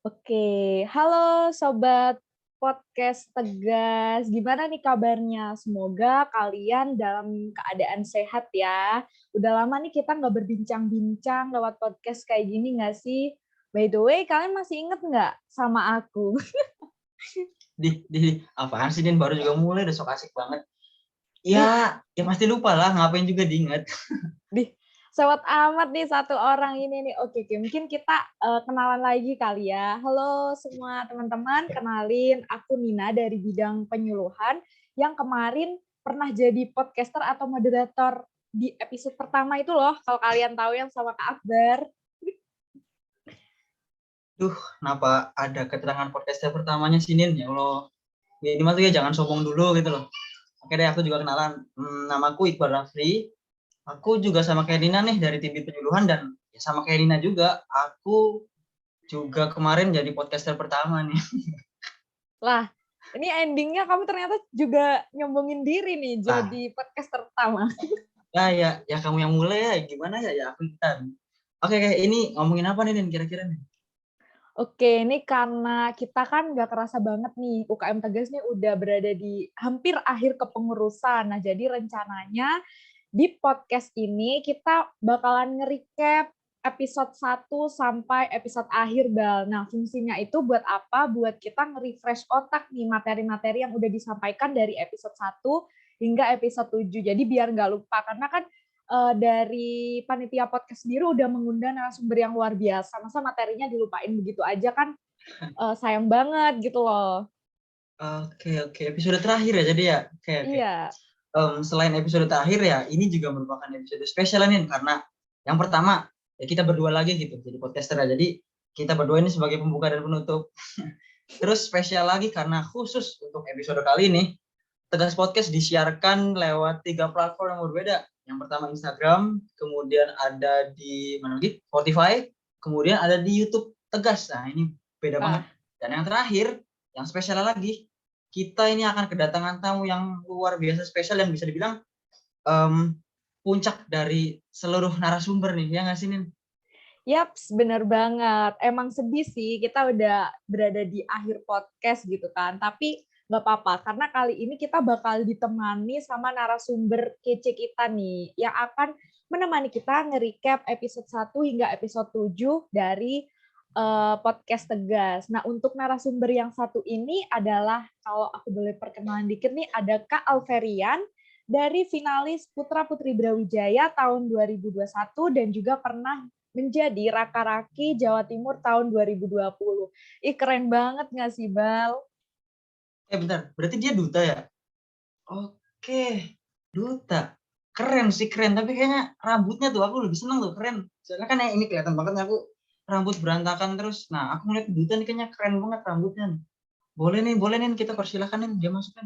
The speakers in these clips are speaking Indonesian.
Oke, halo sobat podcast Tegas. Gimana nih kabarnya? Semoga kalian dalam keadaan sehat ya. Udah lama nih kita nggak berbincang-bincang lewat podcast kayak gini nggak sih? By the way, kalian masih inget nggak sama aku? Apaan sih Din, baru juga mulai udah sok asik banget. Ih, Ya pasti lupa lah, ngapain juga diingat. Dih, sewot amat nih satu orang ini nih. Oke, mungkin kita kenalan lagi kali ya. Halo semua teman-teman, kenalin aku Nina dari bidang penyuluhan yang kemarin pernah jadi podcaster atau moderator di episode pertama itu loh, kalau kalian tahu yang sama Kak Akbar. Kenapa ada keterangan podcaster pertamanya sih Nin? Ya Allah, ini mah tuh ya jangan sombong dulu gitu loh. Oke deh, aku juga kenalan. Namaku Iqbal Rafli. Aku juga sama kayak Nina nih dari tim penyuluhan dan ya sama kayak Nina juga. Aku juga kemarin jadi podcaster pertama nih. Lah, ini endingnya kamu ternyata juga nyombongin diri nih Ah, jadi podcaster pertama. ya kamu yang mulai ya. Gimana ya? Ya aku ikutan. Oke, kayak ini ngomongin apa nih Nin kira-kira nih? Oke, ini karena kita kan nggak kerasa banget nih, UKM Tegas nih udah berada di hampir akhir kepengurusan. Nah, jadi rencananya di podcast ini kita bakalan nge-recap episode 1 sampai episode akhir, Bal. Nah, fungsinya itu buat apa? Buat kita nge-refresh otak nih materi-materi yang udah disampaikan dari episode 1 hingga episode 7. Jadi biar nggak lupa, karena kan dari panitia podcast sendiri udah mengundang narasumber yang luar biasa. Masa materinya dilupain begitu aja kan sayang banget gitu loh. Oke, episode terakhir ya jadi ya. Oke. Iya. Selain episode terakhir ya, ini juga merupakan episode spesial nih karena yang pertama ya kita berdua lagi gitu jadi podcaster ya. Jadi kita berdua ini sebagai pembuka dan penutup. Terus spesial lagi karena khusus untuk episode kali ini Tegas Podcast disiarkan lewat 3 platform yang berbeda. Yang pertama Instagram, kemudian ada di mana lagi? Spotify, kemudian ada di YouTube Tegas. Nah, ini beda banget. Ah, Dan yang terakhir, yang spesial lagi, kita ini akan kedatangan tamu yang luar biasa spesial yang bisa dibilang puncak dari seluruh narasumber nih, ya nggak sih Nin? yaps, bener banget. Emang sedih sih kita udah berada di akhir podcast gitu kan. Tapi nggak apa-apa, karena kali ini kita bakal ditemani sama narasumber kece kita nih, yang akan menemani kita nge-recap episode 1 hingga episode 7 dari podcast Tegas. Nah, untuk narasumber yang satu ini adalah, kalau aku boleh perkenalan dikit nih, ada Kak Alverian, dari finalis Putra Putri Brawijaya tahun 2021 dan juga pernah menjadi Raka-Raki Jawa Timur tahun 2020. Ih, keren banget nggak sih, Bal? Bentar, berarti dia duta ya? Oke, duta. Keren sih, keren. Tapi kayaknya rambutnya tuh aku lebih seneng tuh, keren. Soalnya kan yang ini kelihatan banget nih aku rambut berantakan terus. Nah, aku ngeliat duta nih kayaknya keren banget rambutnya. Boleh nih kita persilahkan nih dia masukkan.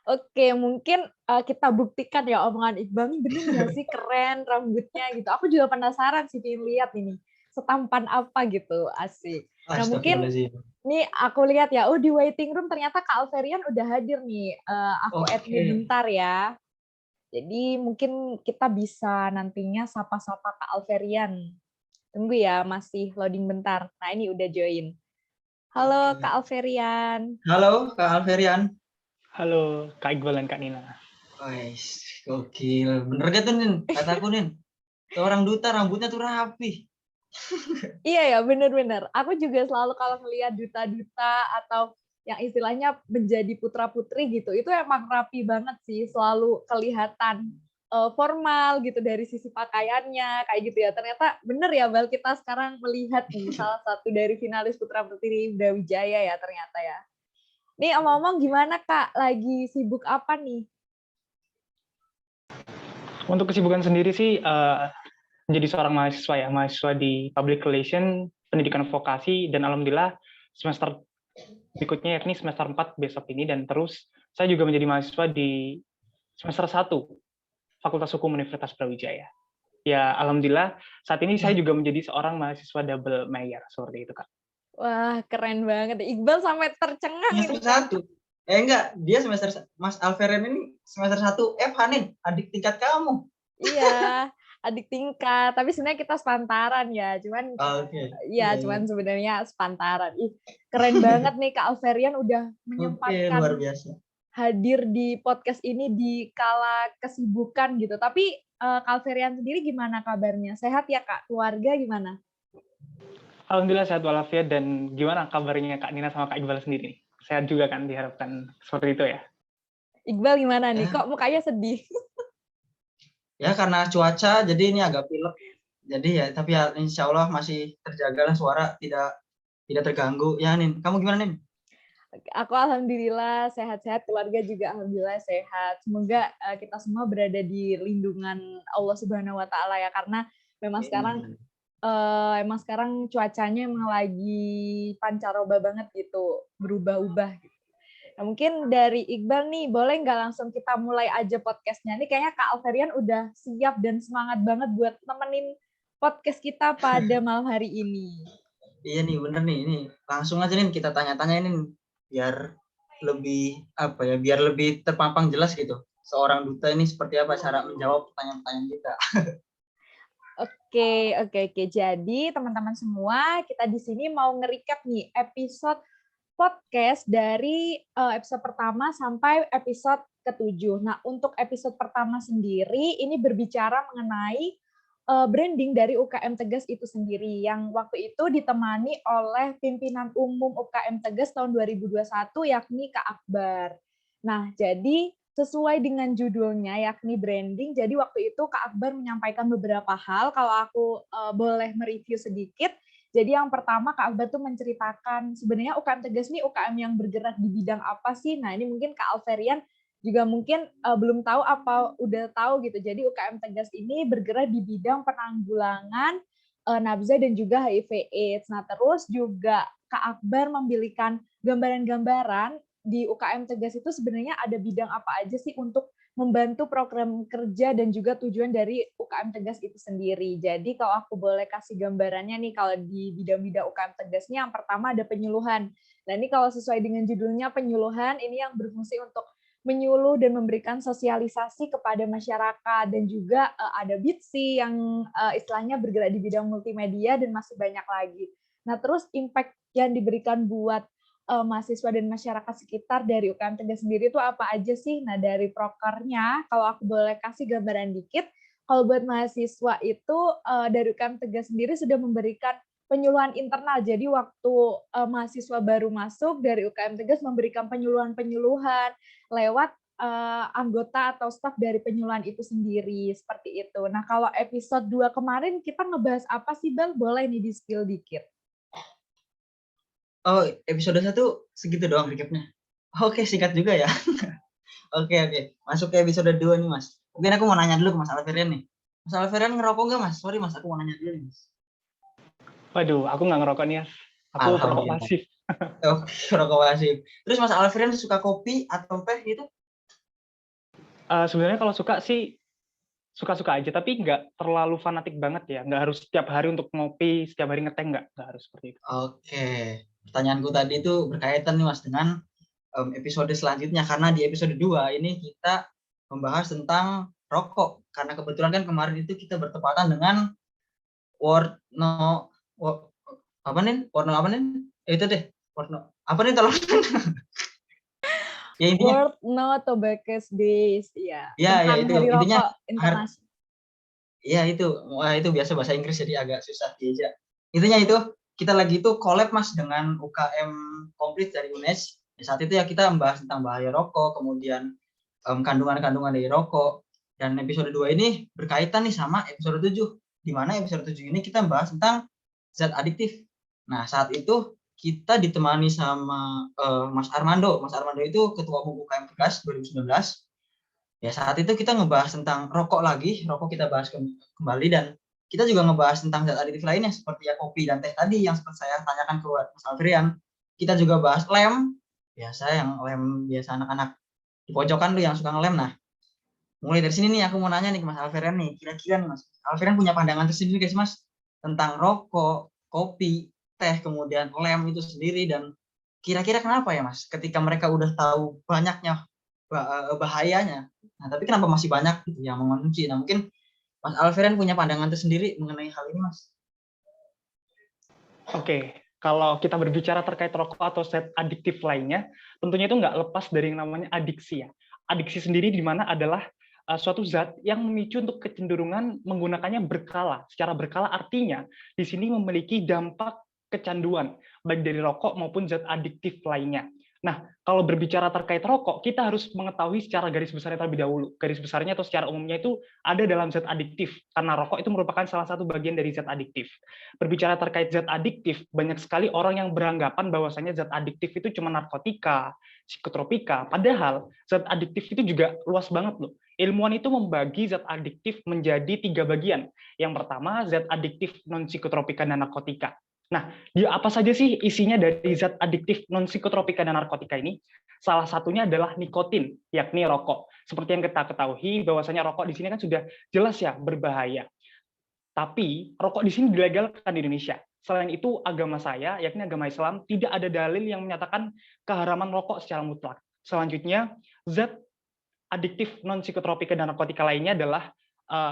Oke, mungkin kita buktikan ya omongan Iqbal ini bener nggak sih keren rambutnya gitu. Aku juga penasaran sih pengen lihat ini setampan apa gitu, asik. Nah mungkin Astagfirullahaladzim. nih aku lihat ya, oh di waiting room ternyata Kak Alverian udah hadir nih. Aku admin Oke. bentar ya. Jadi mungkin kita bisa nantinya sapa-sapa Kak Alverian. Tunggu ya, masih loading bentar. Nah ini udah join. Halo Oke. Kak Alverian. Halo, Kak Alverian. Halo Kak Iqbal dan Kak Nina. Wais, gokil. Bener gak tuh, Nin? Kataku, Nin. Seorang duta rambutnya tuh rapi. Iya ya, bener-bener. Aku juga selalu kalau ngelihat duta-duta atau yang istilahnya menjadi putra-putri gitu, itu emang rapi banget sih, selalu kelihatan formal gitu dari sisi pakaiannya, kayak gitu ya. Ternyata bener ya, Bal, kita sekarang melihat nih salah satu dari finalis putra-putri Brawijaya ya ternyata ya. Nih omong-omong gimana Kak? Lagi sibuk apa nih? Untuk kesibukan sendiri sih menjadi seorang mahasiswa ya, mahasiswa di Public Relation, Pendidikan Vokasi, dan alhamdulillah semester berikutnya yakni semester 4 besok ini, dan terus saya juga menjadi mahasiswa di semester 1 Fakultas Hukum Universitas Brawijaya. Ya, alhamdulillah saat ini saya juga menjadi seorang mahasiswa double major, seperti itu Kak. Wah, keren banget. Iqbal sampai tercengang ini. Semester 1. Enggak, dia Mas Alverian ini semester 1 Nin, adik tingkat kamu. Iya, adik tingkat, tapi sebenarnya kita sepantaran ya, cuman Oke. ya Iya, iya. cuman sebenarnya sepantaran. Ih, keren banget nih Kak Alverian udah Oke, luar menyempatkan biasa. hadir di podcast ini di kala kesibukan gitu. Tapi Kak Alverian sendiri gimana kabarnya? Sehat ya Kak? Keluarga gimana? Alhamdulillah sehat walafiat. Dan gimana kabarnya Kak Nina sama Kak Iqbal sendiri? Sehat juga kan, diharapkan seperti itu ya? Iqbal gimana nih? Ya, Kok mukanya sedih? ya karena cuaca jadi ini agak pilek. Jadi ya, tapi ya insya Allah masih terjaga lah suara tidak terganggu. Ya Nin, kamu gimana Nin? Aku alhamdulillah sehat-sehat, keluarga juga alhamdulillah sehat. Semoga kita semua berada di lindungan Allah Subhanahu wa taala ya, karena memang sekarang cuacanya emang lagi pancaroba banget gitu, berubah-ubah gitu. Nah, mungkin dari Iqbal nih, boleh nggak langsung kita mulai aja podcastnya? Nih kayaknya Kak Alverian udah siap dan semangat banget buat nemenin podcast kita pada malam hari ini. Iya nih, bener nih. Ini langsung aja nih kita tanya-tanya ini biar lebih biar lebih terpampang jelas gitu. Seorang duta ini seperti apa cara menjawab pertanyaan-pertanyaan kita. Oke. Jadi teman-teman semua, kita di sini mau nge-recap nih episode podcast dari episode pertama sampai episode ke-7. Nah, untuk episode pertama sendiri ini berbicara mengenai branding dari UKM Tegas itu sendiri yang waktu itu ditemani oleh pimpinan umum UKM Tegas tahun 2021 yakni Kak Akbar. Nah, jadi sesuai dengan judulnya yakni branding, jadi waktu itu Kak Akbar menyampaikan beberapa hal. Kalau aku boleh mereview sedikit, jadi yang pertama Kak Akbar tuh menceritakan sebenarnya UKM Tegas ini UKM yang bergerak di bidang apa sih? Nah, ini mungkin Kak Alverian juga mungkin belum tahu apa udah tahu gitu. Jadi UKM Tegas ini bergerak di bidang penanggulangan nabza dan juga HIV/AIDS. Nah, terus juga Kak Akbar memilihkan gambaran-gambaran di UKM Tegas itu sebenarnya ada bidang apa aja sih untuk membantu program kerja dan juga tujuan dari UKM Tegas itu sendiri. Jadi kalau aku boleh kasih gambarannya nih, kalau di bidang-bidang UKM Tegasnya yang pertama ada penyuluhan. Nah ini kalau sesuai dengan judulnya penyuluhan, ini yang berfungsi untuk menyuluh dan memberikan sosialisasi kepada masyarakat, dan juga ada BITSI yang istilahnya bergerak di bidang multimedia dan masih banyak lagi. Nah terus impact yang diberikan buat mahasiswa dan masyarakat sekitar dari UKM Tegas sendiri itu apa aja sih? Nah, dari prokernya, kalau aku boleh kasih gambaran dikit, kalau buat mahasiswa itu dari UKM Tegas sendiri sudah memberikan penyuluhan internal. Jadi waktu mahasiswa baru masuk dari UKM Tegas memberikan penyuluhan-penyuluhan lewat anggota atau staf dari penyuluhan itu sendiri, seperti itu. Nah, kalau episode 2 kemarin kita ngebahas apa sih, Bel? Boleh nih di-spill dikit. Oh, episode 1 segitu doang recapnya. Oke, singkat juga ya. Oke. Masuk ke episode 2 nih, Mas. Mungkin aku mau nanya dulu ke Mas Alverian nih. Mas Alverian ngerokok nggak, Mas? Sorry, Mas, aku mau nanya dulu nih, Mas. Waduh, aku nggak ngerokok nih, aku perokok pasif. Oh, rokok pasif. Terus Mas Alverian suka kopi atau teh gitu? Sebenarnya kalau suka sih suka-suka aja, tapi nggak terlalu fanatik banget ya. Nggak harus setiap hari untuk ngopi, setiap hari ngeteh, nggak harus seperti itu. Oke. Pertanyaanku tadi itu berkaitan nih, Mas, dengan episode selanjutnya. Karena di episode 2 ini kita membahas tentang rokok. Karena kebetulan kan kemarin itu kita bertepatan dengan Warno apa nih? Itu deh. Warno apa nih, tolong. Ya intinya. World No Tobacco Days, ya. Ya Tentang itu Hari intinya. Rokok Internasional. Iya itu. Wah, itu biasa bahasa Inggris jadi agak susah diajak. Intinya itu kita lagi itu collab, Mas, dengan UKM komplit dari UNES. Di saat itu ya kita membahas tentang bahaya rokok, kemudian kandungan-kandungan dari rokok. Dan episode 2 ini berkaitan nih sama episode 7. Di mana episode 7 ini kita membahas tentang zat adiktif. Nah, saat itu kita ditemani sama Mas Armando. Mas Armando itu ketua umum UKM Tegas 2019. Ya saat itu kita ngebahas tentang rokok lagi, rokok kita bahas kembali, dan kita juga ngebahas tentang zat aditif lainnya seperti ya kopi dan teh tadi yang seperti saya tanyakan ke Mas Alfrian. Kita juga bahas lem, biasa yang lem biasa anak-anak di pojokan tuh yang suka ngelem. Nah, mulai dari sini nih aku mau nanya nih ke Mas Alfrian nih, kira-kira nih Mas Alfrian punya pandangan tersendiri guys, Mas, tentang rokok, kopi, teh, kemudian lem itu sendiri, dan kira-kira kenapa ya Mas ketika mereka udah tahu banyaknya bahayanya, nah tapi kenapa masih banyak gitu yang mengonsumsi. Nah mungkin Mas Alfiran punya pandangan tersendiri mengenai hal ini, Mas? Oke, kalau kita berbicara terkait rokok atau zat adiktif lainnya, tentunya itu nggak lepas dari yang namanya adiksi ya. Adiksi sendiri di mana adalah suatu zat yang memicu untuk kecenderungan menggunakannya berkala. Secara berkala artinya di sini memiliki dampak kecanduan, baik dari rokok maupun zat adiktif lainnya. Nah, kalau berbicara terkait rokok, kita harus mengetahui secara garis besarnya terlebih dahulu. Garis besarnya atau secara umumnya itu ada dalam zat adiktif, karena rokok itu merupakan salah satu bagian dari zat adiktif. Berbicara terkait zat adiktif, banyak sekali orang yang beranggapan bahwasanya zat adiktif itu cuma narkotika, psikotropika, padahal zat adiktif itu juga luas banget loh. Ilmuwan itu membagi zat adiktif menjadi 3 bagian. Yang pertama, zat adiktif non-psikotropika dan narkotika. Nah, apa saja sih isinya dari zat adiktif non-psikotropika dan narkotika ini? Salah satunya adalah nikotin, yakni rokok. Seperti yang kita ketahui, bahwasanya rokok di sini kan sudah jelas ya berbahaya. Tapi rokok di sini dilegalkan di Indonesia. Selain itu, agama saya, yakni agama Islam, tidak ada dalil yang menyatakan keharaman rokok secara mutlak. Selanjutnya, zat adiktif non-psikotropika dan narkotika lainnya adalah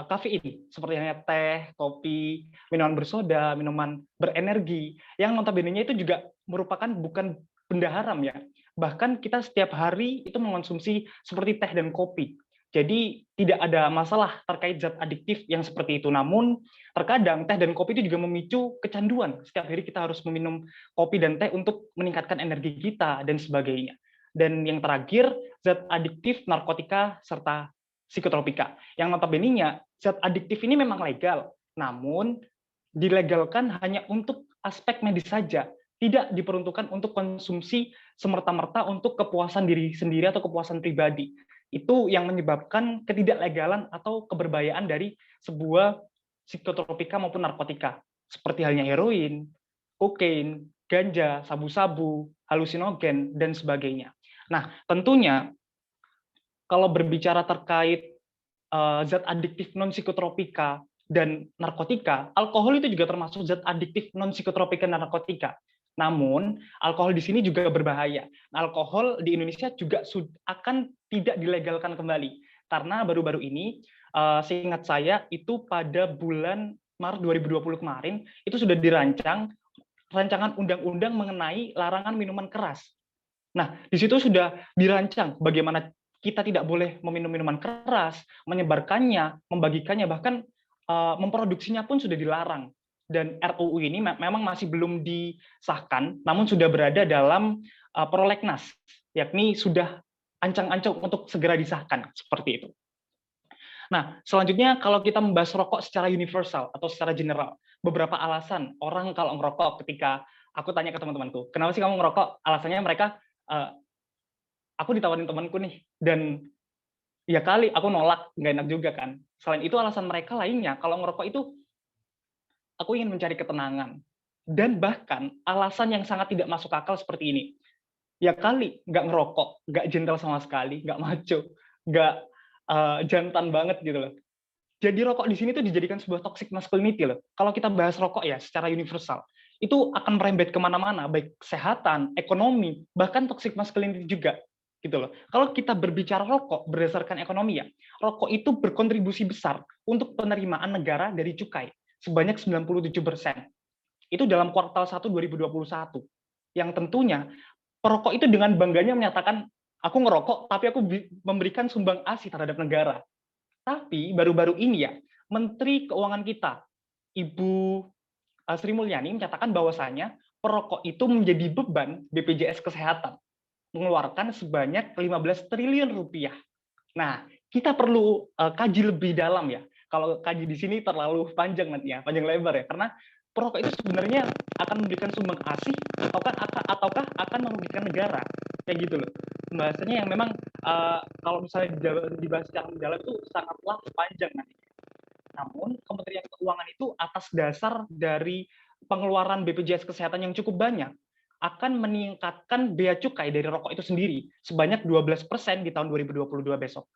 kafein, seperti halnya teh, kopi, minuman bersoda, minuman berenergi, yang notabene-nya itu juga merupakan bukan benda haram ya. Bahkan kita setiap hari itu mengonsumsi seperti teh dan kopi. Jadi tidak ada masalah terkait zat adiktif yang seperti itu. Namun terkadang teh dan kopi itu juga memicu kecanduan. Setiap hari kita harus meminum kopi dan teh untuk meningkatkan energi kita dan sebagainya. Dan yang terakhir, zat adiktif, narkotika, serta psikotropika. Yang notabene-nya, zat adiktif ini memang legal, namun dilegalkan hanya untuk aspek medis saja, tidak diperuntukkan untuk konsumsi semerta-merta untuk kepuasan diri sendiri atau kepuasan pribadi. Itu yang menyebabkan ketidaklegalan atau keberbahayaan dari sebuah psikotropika maupun narkotika, seperti halnya heroin, kokain, ganja, sabu-sabu, halusinogen, dan sebagainya. Nah, tentunya kalau berbicara terkait zat adiktif non-psikotropika dan narkotika, alkohol itu juga termasuk zat adiktif non-psikotropika dan narkotika. Namun, alkohol di sini juga berbahaya. Alkohol di Indonesia juga akan tidak dilegalkan kembali. Karena baru-baru ini, seingat saya, itu pada bulan Maret 2020 kemarin, itu sudah dirancang rancangan undang-undang mengenai larangan minuman keras. Nah, di situ sudah dirancang bagaimana kita tidak boleh meminum minuman keras, menyebarkannya, membagikannya, bahkan memproduksinya pun sudah dilarang. Dan RUU ini memang masih belum disahkan, namun sudah berada dalam prolegnas, yakni sudah ancang-ancang untuk segera disahkan, seperti itu. Nah, selanjutnya kalau kita membahas rokok secara universal atau secara general, beberapa alasan orang kalau ngerokok ketika aku tanya ke teman-temanku, kenapa sih kamu ngerokok? Alasannya mereka, aku ditawarin temanku nih, dan ya kali aku nolak, nggak enak juga kan. Selain itu alasan mereka lainnya, kalau ngerokok itu aku ingin mencari ketenangan. Dan bahkan alasan yang sangat tidak masuk akal seperti ini. Ya kali nggak ngerokok, nggak gentle sama sekali, nggak maco, nggak jantan banget gitu loh. Jadi rokok di sini tuh dijadikan sebuah toxic masculinity loh. Kalau kita bahas rokok ya secara universal, itu akan merembet kemana-mana, baik kesehatan, ekonomi, bahkan toxic masculinity juga. Gitu loh. Kalau kita berbicara rokok berdasarkan ekonomi ya, rokok itu berkontribusi besar untuk penerimaan negara dari cukai sebanyak 97%. Itu dalam kuartal 1 2021. Yang tentunya perokok itu dengan bangganya menyatakan aku ngerokok tapi aku memberikan sumbang asi terhadap negara. Tapi baru-baru ini ya, Menteri Keuangan kita, Ibu Sri Mulyani menyatakan bahwasanya perokok itu menjadi beban BPJS Kesehatan, mengeluarkan sebanyak 15 triliun rupiah. Nah, kita perlu kaji lebih dalam ya. Kalau kaji di sini terlalu panjang nanti ya, panjang lebar ya, karena perokok itu sebenarnya akan memberikan sumbang asih ataukah akan merugikan negara, kayak gitu loh. Bahasanya yang memang kalau misalnya dibahas secara mendalam itu sangatlah panjang nanti. Namun Kementerian Keuangan itu atas dasar dari pengeluaran BPJS Kesehatan yang cukup banyak akan meningkatkan bea cukai dari rokok itu sendiri sebanyak 12% di tahun 2022 besok.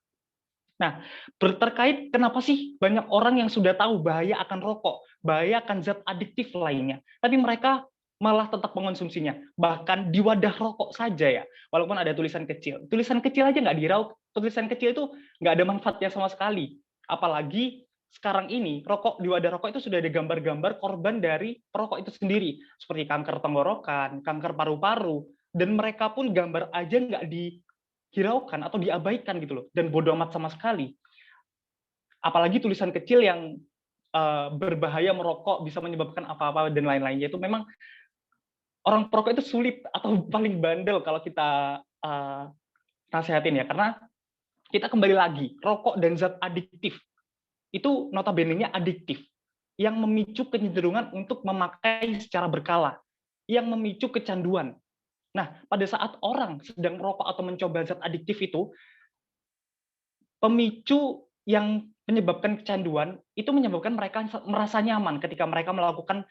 Nah, terkait kenapa sih banyak orang yang sudah tahu bahaya akan rokok, bahaya akan zat adiktif lainnya, tapi mereka malah tetap mengonsumsinya. Bahkan di wadah rokok saja ya, walaupun ada tulisan kecil aja nggak diraup, tulisan kecil itu nggak ada manfaatnya sama sekali. Apalagi sekarang ini rokok di wadah rokok itu sudah ada gambar-gambar korban dari perokok itu sendiri, seperti kanker tenggorokan, kanker paru-paru, dan mereka pun gambar aja nggak dihiraukan atau diabaikan gitu loh, dan bodoh amat sama sekali. Apalagi tulisan kecil yang berbahaya merokok, bisa menyebabkan apa-apa dan lain-lainnya, itu memang orang perokok itu sulit atau paling bandel kalau kita nasihatin ya, karena kita kembali lagi, rokok dan zat adiktif itu notabene-nya adiktif, yang memicu kecenderungan untuk memakai secara berkala, yang memicu kecanduan. Nah, pada saat orang sedang merokok atau mencoba zat adiktif itu, pemicu yang menyebabkan kecanduan itu menyebabkan mereka merasa nyaman ketika mereka melakukan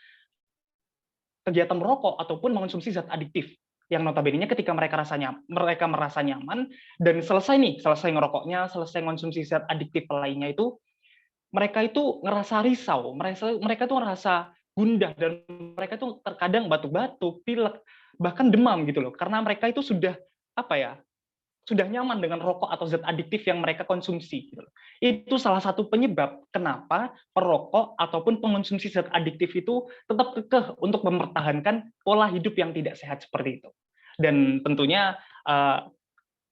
kegiatan merokok ataupun mengonsumsi zat adiktif, yang notabene-nya ketika mereka merasa nyaman dan selesai ngerokoknya, selesai mengonsumsi zat adiktif lainnya itu, mereka itu ngerasa risau, mereka tuh ngerasa gundah, dan mereka tuh terkadang batuk-batuk, pilek, bahkan demam gitu loh, karena mereka itu sudah sudah nyaman dengan rokok atau zat adiktif yang mereka konsumsi gitu loh. Itu salah satu penyebab kenapa perokok ataupun pengonsumsi zat adiktif itu tetap kekeh untuk mempertahankan pola hidup yang tidak sehat seperti itu. Dan tentunya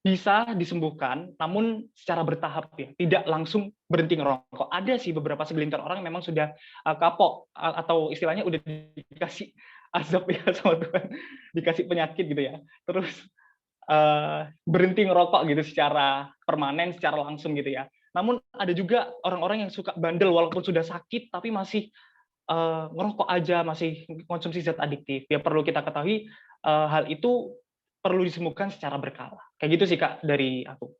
bisa disembuhkan, namun secara bertahap ya, tidak langsung berhenti ngerokok. Ada sih beberapa segelintir orang yang memang sudah kapok, atau istilahnya udah dikasih azab ya sama Tuhan, dikasih penyakit gitu ya. Terus berhenti ngerokok gitu secara permanen, secara langsung gitu ya. Namun ada juga orang-orang yang suka bandel walaupun sudah sakit tapi masih ngerokok aja, masih konsumsi zat adiktif. Ya perlu kita ketahui hal itu perlu disembuhkan secara berkala. Kayak gitu sih Kak dari aku.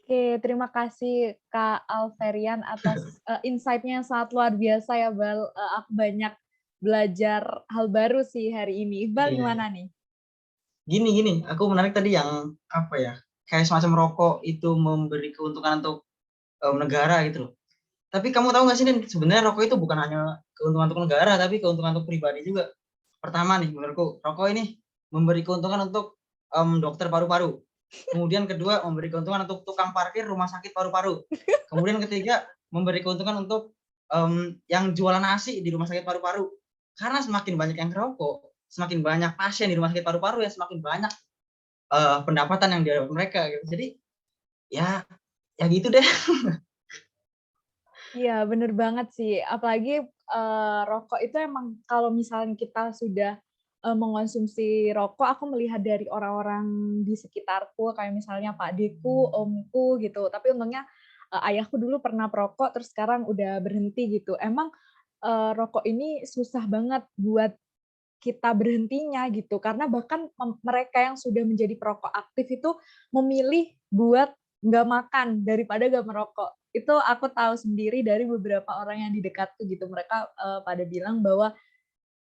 Oke, terima kasih Kak Alferian atas insight-nya yang sangat luar biasa ya, Bal. Aku banyak belajar hal baru sih hari ini. Iqbal Iya. gimana nih? Gini, aku menarik tadi yang apa ya, kayak semacam rokok itu memberi keuntungan untuk negara gitu loh. Tapi kamu tahu nggak sih, Nin, sebenarnya rokok itu bukan hanya keuntungan untuk negara, tapi keuntungan untuk pribadi juga. Pertama nih, menurutku, rokok ini memberi keuntungan untuk dokter paru-paru. Kemudian kedua, memberi keuntungan untuk tukang parkir rumah sakit paru-paru. Kemudian ketiga, memberi keuntungan untuk yang jualan nasi di rumah sakit paru-paru. Karena semakin banyak yang ngerokok, semakin banyak pasien di rumah sakit paru-paru, ya semakin banyak pendapatan yang didapat mereka. Gitu. Jadi ya gitu deh. Iya, bener banget sih. Apalagi rokok itu emang kalau misalnya kita sudah mengonsumsi rokok, aku melihat dari orang-orang di sekitarku, kayak misalnya Pak Deku, omku gitu. Tapi untungnya ayahku dulu pernah perokok, terus sekarang udah berhenti gitu. Emang rokok ini susah banget buat kita berhentinya gitu, karena bahkan mereka yang sudah menjadi perokok aktif itu memilih buat nggak makan daripada nggak merokok. Itu aku tahu sendiri dari beberapa orang yang di dekatku gitu, mereka pada bilang bahwa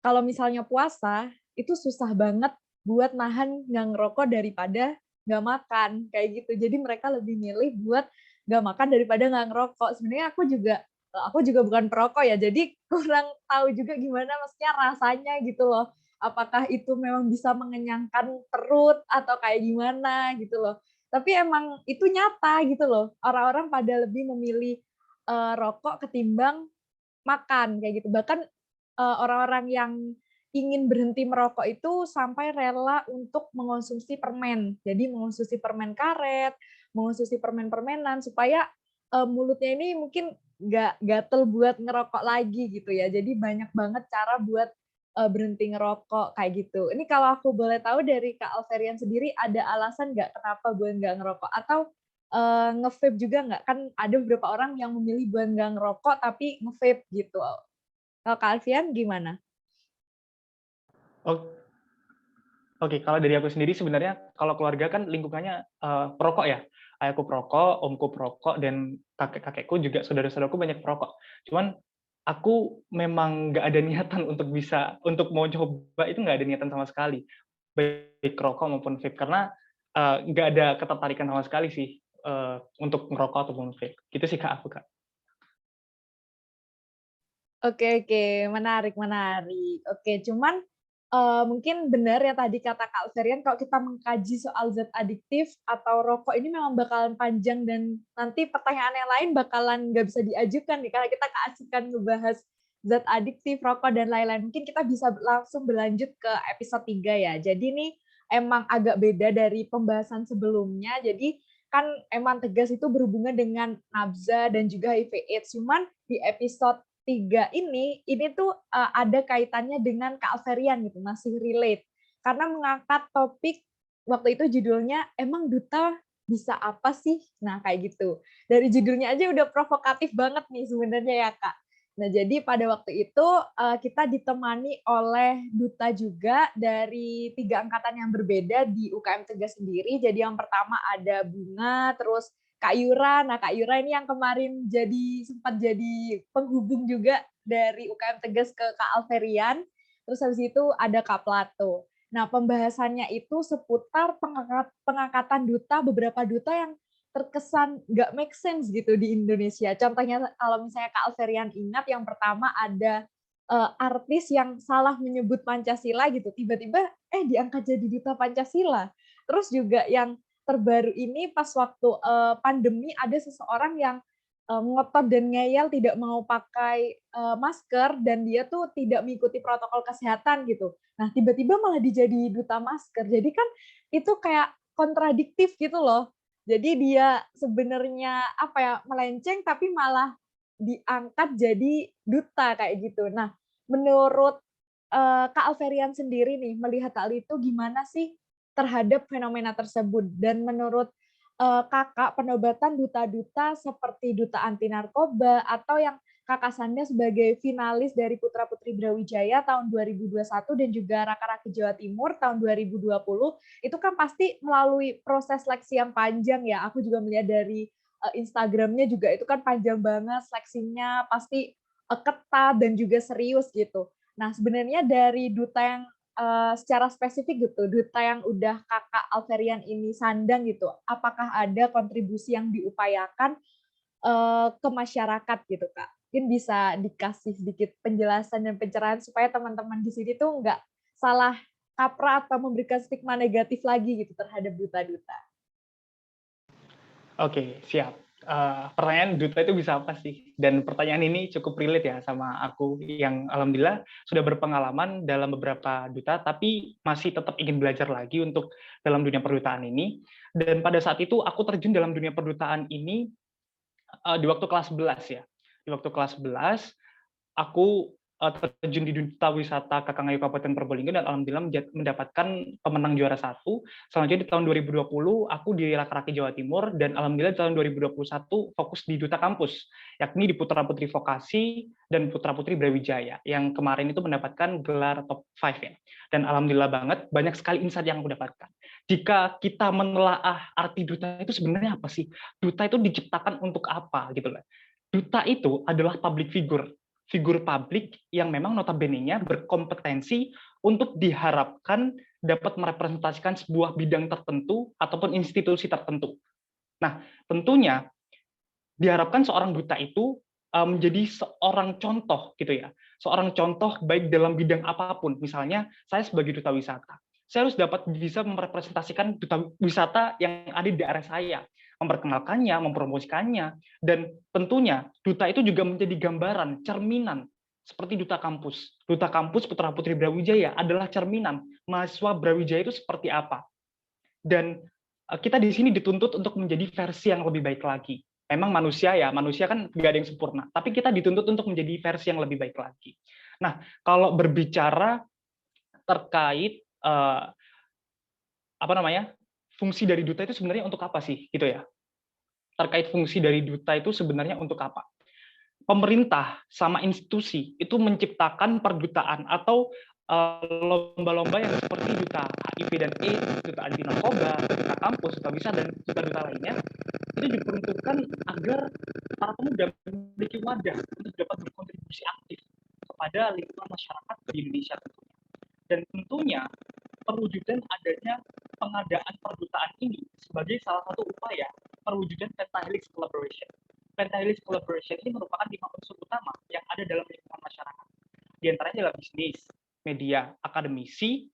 kalau misalnya puasa, itu susah banget buat nahan nggak ngerokok daripada nggak makan, kayak gitu. Jadi mereka lebih milih buat nggak makan daripada nggak ngerokok. Sebenarnya aku juga bukan perokok ya, jadi kurang tahu juga gimana maksudnya rasanya gitu loh. Apakah itu memang bisa mengenyangkan perut atau kayak gimana gitu loh. Tapi emang itu nyata gitu loh. Orang-orang pada lebih memilih rokok ketimbang makan kayak gitu. Bahkan orang-orang yang ingin berhenti merokok itu sampai rela untuk mengonsumsi permen. Jadi mengonsumsi permen karet, mengonsumsi permen-permenan supaya mulutnya ini mungkin nggak gatel buat ngerokok lagi gitu ya. Jadi banyak banget cara buat berhenti ngerokok kayak gitu. Ini kalau aku boleh tahu dari Kak Alferian sendiri, ada alasan nggak kenapa buat nggak ngerokok? Atau nge-vape juga nggak? Kan ada beberapa orang yang memilih buat nggak ngerokok tapi nge-vape gitu. Kalau Kak Alfian gimana? Oke, kalau dari aku sendiri sebenarnya kalau keluarga kan lingkungannya perokok ya. Ayahku perokok, omku perokok, dan kakek-kakekku juga saudara-saudaraku banyak perokok. Cuman aku memang nggak ada niatan untuk mau coba, itu nggak ada niatan sama sekali, baik rokok maupun vape, karena nggak ada ketertarikan sama sekali sih untuk merokok ataupun vape. Gitu sih Kak aku, Kak. Oke, menarik. Oke, cuman mungkin benar ya tadi kata Kak Alverian, kalau kita mengkaji soal zat adiktif atau rokok ini memang bakalan panjang dan nanti pertanyaan yang lain bakalan nggak bisa diajukan nih, karena kita keasikan ngebahas zat adiktif, rokok, dan lain-lain. Mungkin kita bisa langsung berlanjut ke episode 3 ya. Jadi ini emang agak beda dari pembahasan sebelumnya, jadi kan emang tegas itu berhubungan dengan nabza dan juga HIV/AIDS. Cuman di episode 3 ini tuh ada kaitannya dengan Kak Alverian gitu, masih relate. Karena mengangkat topik waktu itu judulnya emang duta bisa apa sih? Nah, kayak gitu. Dari judulnya aja udah provokatif banget nih sebenarnya ya, Kak. Nah, jadi pada waktu itu kita ditemani oleh duta juga dari 3 angkatan yang berbeda di UKM Tegas sendiri. Jadi yang pertama ada Bunga, terus Kak Yura. Nah, Kak Yura ini yang kemarin sempat jadi penghubung juga dari UKM Tegas ke Kak Alverian. Terus habis itu ada Kak Plato. Nah, pembahasannya itu seputar pengangkatan duta, beberapa duta yang terkesan nggak make sense gitu di Indonesia. Contohnya kalau misalnya Kak Alverian ingat, yang pertama ada artis yang salah menyebut Pancasila gitu, tiba-tiba diangkat jadi duta Pancasila. Terus juga yang terbaru ini pas waktu pandemi ada seseorang yang ngotot dan ngeyel tidak mau pakai masker dan dia tuh tidak mengikuti protokol kesehatan gitu. Nah, tiba-tiba malah dijadi duta masker. Jadi kan itu kayak kontradiktif gitu loh. Jadi dia sebenarnya apa ya, melenceng tapi malah diangkat jadi duta kayak gitu. Nah, menurut Kak Alverian sendiri nih melihat hal itu gimana sih terhadap fenomena tersebut? Dan menurut Kakak, penobatan duta-duta seperti duta anti narkoba atau yang Kakak Sanda sebagai finalis dari Putra Putri Brawijaya tahun 2021 dan juga Raka-Raki Jawa Timur tahun 2020, itu kan pasti melalui proses seleksi yang panjang ya. Aku juga melihat dari Instagramnya juga itu kan panjang banget seleksinya, pasti ketat dan juga serius gitu. Nah, sebenarnya dari duta yang secara spesifik gitu, duta yang udah Kakak Alverian ini sandang gitu, apakah ada kontribusi yang diupayakan ke masyarakat gitu, Kak? Mungkin bisa dikasih sedikit penjelasan dan pencerahan supaya teman-teman di sini tuh nggak salah kaprah atau memberikan stigma negatif lagi gitu terhadap duta-duta. Oke, siap. Pertanyaan duta itu bisa apa sih? Dan pertanyaan ini cukup relate ya sama aku yang alhamdulillah sudah berpengalaman dalam beberapa duta, tapi masih tetap ingin belajar lagi untuk dalam dunia perdutaan ini. Dan pada saat itu aku terjun dalam dunia perdutaan ini di waktu kelas 11 ya. Di waktu kelas 11 aku terjun di duta wisata Kakangayu Kabupaten Probolinggo dan alhamdulillah mendapatkan pemenang juara 1. Selanjutnya di tahun 2020 aku di Raka-Raki Jawa Timur dan alhamdulillah di tahun 2021 fokus di duta kampus, yakni di Putra Putri Vokasi dan Putra Putri Brawijaya yang kemarin itu mendapatkan gelar top 5 ya. Dan alhamdulillah banget banyak sekali insight yang aku dapatkan. Jika kita menelaah arti duta itu sebenarnya apa sih? Duta itu diciptakan untuk apa gitu lah. Duta itu adalah public figure, figur publik yang memang notabene-nya berkompetensi untuk diharapkan dapat merepresentasikan sebuah bidang tertentu ataupun institusi tertentu. Nah, tentunya diharapkan seorang duta itu menjadi seorang contoh gitu ya. Seorang contoh baik dalam bidang apapun. Misalnya saya sebagai duta wisata, saya harus dapat bisa merepresentasikan duta wisata yang ada di daerah saya, memperkenalkannya, mempromosikannya, dan tentunya duta itu juga menjadi gambaran, cerminan seperti duta kampus. Duta kampus Putra Putri Brawijaya adalah cerminan mahasiswa Brawijaya itu seperti apa. Dan kita di sini dituntut untuk menjadi versi yang lebih baik lagi. Memang manusia kan nggak ada yang sempurna, tapi kita dituntut untuk menjadi versi yang lebih baik lagi. Nah, kalau berbicara terkait fungsi dari duta itu sebenarnya untuk apa sih, gitu ya? Terkait fungsi dari duta itu sebenarnya untuk apa? Pemerintah sama institusi itu menciptakan perdutaan atau lomba-lomba yang seperti duta HIV dan AIDS, duta anti narkoba, duta kampus, duta wisata, dan duta-duta lainnya, itu diperuntukkan agar para pemuda memiliki wadah untuk dapat berkontribusi aktif kepada lingkungan masyarakat di Indonesia tentunya. Dan tentunya perwujudan adanya pengadaan perdutaan ini sebagai salah satu upaya perwujudan pentahelix collaboration. Pentahelix collaboration ini merupakan 5 unsur utama yang ada dalam lingkungan masyarakat. Di antaranya adalah bisnis, media, akademisi,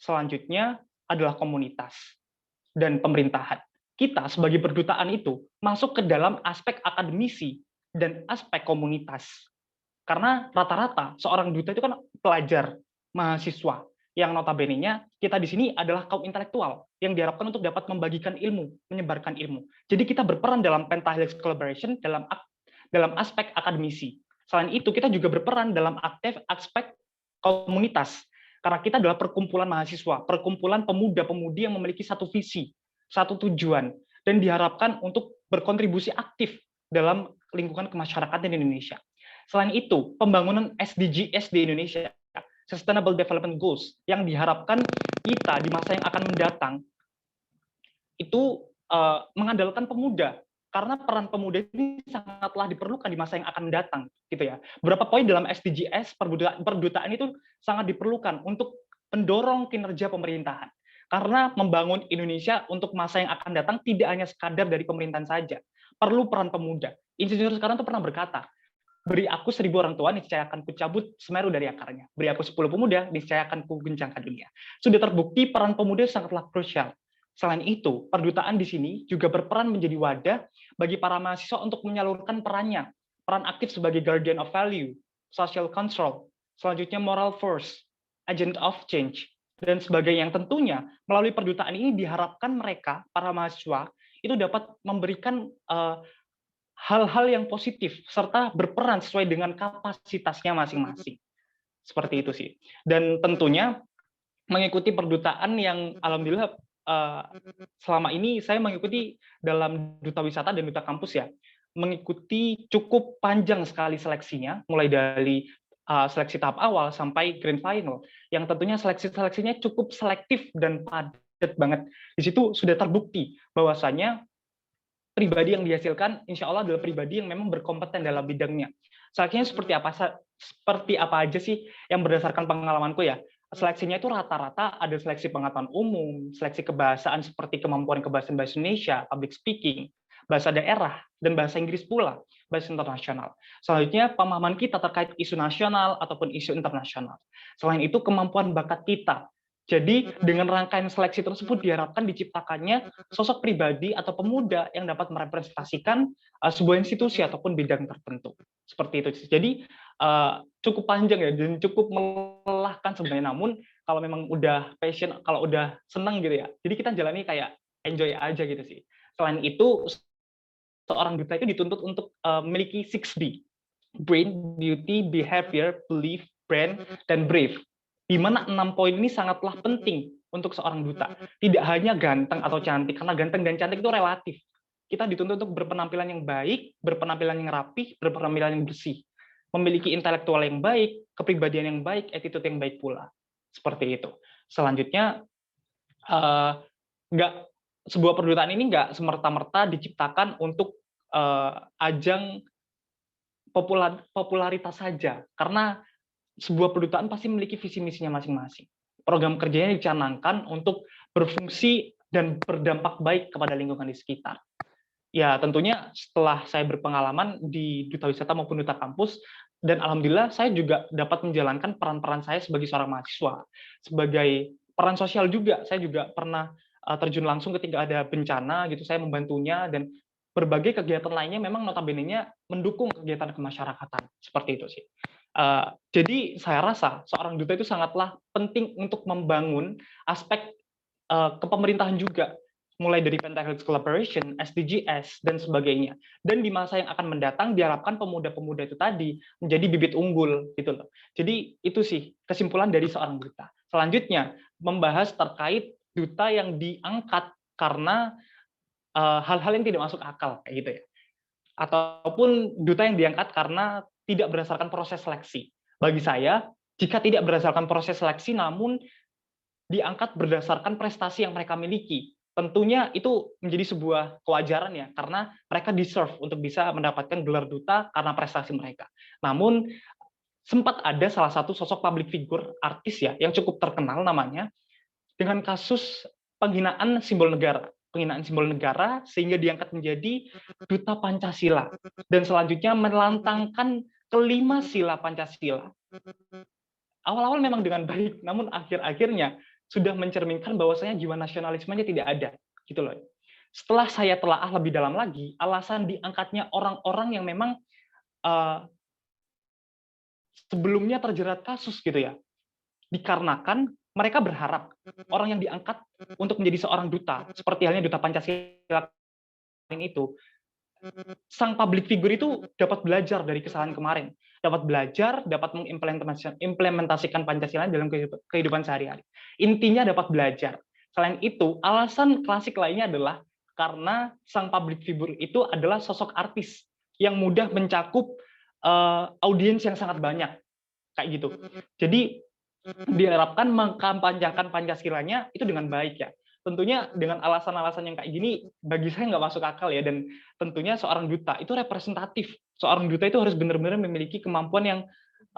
selanjutnya adalah komunitas dan pemerintahan. Kita sebagai berdutaan itu masuk ke dalam aspek akademisi dan aspek komunitas. Karena rata-rata seorang duta itu kan pelajar, mahasiswa, yang notabene-nya kita di sini adalah kaum intelektual yang diharapkan untuk dapat membagikan ilmu, menyebarkan ilmu. Jadi kita berperan dalam pentahelix collaboration dalam aspek akademisi. Selain itu, kita juga berperan dalam aspek komunitas. Karena kita adalah perkumpulan mahasiswa, perkumpulan pemuda-pemudi yang memiliki satu visi, satu tujuan, dan diharapkan untuk berkontribusi aktif dalam lingkungan kemasyarakatan di Indonesia. Selain itu, pembangunan SDGs di Indonesia, Sustainable Development Goals, yang diharapkan kita di masa yang akan mendatang, itu mengandalkan pemuda, karena peran pemuda ini sangatlah diperlukan di masa yang akan mendatang, gitu ya. Beberapa poin dalam SDGs perdutaan itu sangat diperlukan untuk mendorong kinerja pemerintahan. Karena membangun Indonesia untuk masa yang akan datang tidak hanya sekadar dari pemerintahan saja, perlu peran pemuda. Insinyur Soekarno itu pernah berkata, beri aku 1000 orang tua, niscaya akan kucabut Semeru dari akarnya. Beri aku 10 pemuda, niscaya akan kuguncangkan dunia. Sudah terbukti peran pemuda sangatlah krusial. Selain itu, perdutaan di sini juga berperan menjadi wadah bagi para mahasiswa untuk menyalurkan perannya. Peran aktif sebagai guardian of value, social control, selanjutnya moral force, agent of change, dan sebagainya, yang tentunya melalui perdutaan ini diharapkan mereka, para mahasiswa, itu dapat memberikan hal-hal yang positif, serta berperan sesuai dengan kapasitasnya masing-masing. Seperti itu sih. Dan tentunya mengikuti perdutaan yang alhamdulillah selama ini saya mengikuti dalam Duta Wisata dan Duta Kampus ya, mengikuti cukup panjang sekali seleksinya, mulai dari seleksi tahap awal sampai grand final, yang tentunya seleksinya cukup selektif dan padat banget. Di situ sudah terbukti bahwasanya pribadi yang dihasilkan insya Allah adalah pribadi yang memang berkompeten dalam bidangnya. Seleksinya seperti apa aja sih yang berdasarkan pengalamanku ya. Seleksinya itu rata-rata ada seleksi pengetahuan umum, seleksi kebahasaan seperti kemampuan kebahasaan bahasa Indonesia, public speaking, bahasa daerah, dan bahasa Inggris pula, bahasa internasional. Selanjutnya, pemahaman kita terkait isu nasional ataupun isu internasional. Selain itu, kemampuan bakat kita. Jadi, dengan rangkaian seleksi tersebut diharapkan diciptakannya sosok pribadi atau pemuda yang dapat merepresentasikan sebuah institusi ataupun bidang tertentu. Seperti itu. Jadi, cukup panjang ya, dan cukup melelahkan sebenarnya. Namun, kalau memang udah passion, kalau udah senang gitu ya, jadi kita jalani kayak enjoy aja gitu sih. Selain itu, seorang duta itu dituntut untuk memiliki 6B, brain, beauty, behavior, belief, brand, dan brave. Di mana 6 poin ini sangatlah penting untuk seorang duta. Tidak hanya ganteng atau cantik, karena ganteng dan cantik itu relatif. Kita dituntut untuk berpenampilan yang baik, berpenampilan yang rapih, berpenampilan yang bersih. Memiliki intelektual yang baik, kepribadian yang baik, attitude yang baik pula. Seperti itu. Selanjutnya, sebuah perdutaan ini nggak semerta-merta diciptakan untuk ajang popularitas saja. Karena sebuah perdutaan pasti memiliki visi misinya masing-masing. Program kerjanya dicanangkan untuk berfungsi dan berdampak baik kepada lingkungan di sekitar. Ya, tentunya setelah saya berpengalaman di Duta Wisata maupun Duta Kampus, dan alhamdulillah saya juga dapat menjalankan peran-peran saya sebagai seorang mahasiswa. Sebagai peran sosial juga, saya juga pernah terjun langsung ketika ada bencana, gitu, saya membantunya, dan berbagai kegiatan lainnya memang notabene-nya mendukung kegiatan kemasyarakatan. Seperti itu sih. Jadi saya rasa seorang duta itu sangatlah penting untuk membangun aspek kepemerintahan juga, mulai dari Pentahelix Collaboration, SDGs, dan sebagainya. Dan di masa yang akan mendatang diharapkan pemuda-pemuda itu tadi menjadi bibit unggul gitu loh. Jadi itu sih kesimpulan dari seorang duta. Selanjutnya membahas terkait duta yang diangkat karena hal-hal yang tidak masuk akal kayak gitu ya. Ataupun duta yang diangkat karena tidak berdasarkan proses seleksi. Bagi saya, jika tidak berdasarkan proses seleksi, namun diangkat berdasarkan prestasi yang mereka miliki, tentunya itu menjadi sebuah kewajaran ya, karena mereka deserve untuk bisa mendapatkan gelar duta karena prestasi mereka. Namun, sempat ada salah satu sosok public figure, artis ya, yang cukup terkenal namanya, dengan kasus penghinaan simbol negara. Penghinaan simbol negara sehingga diangkat menjadi duta Pancasila. Dan selanjutnya melantangkan kelima sila Pancasila. awal-awal memang dengan baik, namun akhir-akhirnya sudah mencerminkan bahwasanya jiwa nasionalismenya tidak ada, gitu loh. Setelah saya telaah lebih dalam lagi, alasan diangkatnya orang-orang yang memang sebelumnya terjerat kasus gitu ya, dikarenakan mereka berharap orang yang diangkat untuk menjadi seorang duta, seperti halnya duta Pancasila itu, sang public figure itu dapat belajar dari kesalahan kemarin, dapat belajar, dapat mengimplementasikan Pancasila dalam kehidupan sehari-hari. Intinya dapat belajar. Selain itu, alasan klasik lainnya adalah karena sang public figure itu adalah sosok artis yang mudah mencakup audiens yang sangat banyak, kayak gitu. Jadi diharapkan mengkampanyekan Pancasilanya itu dengan baik ya. Tentunya dengan alasan-alasan yang kayak gini bagi saya nggak masuk akal ya, dan tentunya seorang duta itu representatif. Seorang duta itu harus benar-benar memiliki kemampuan yang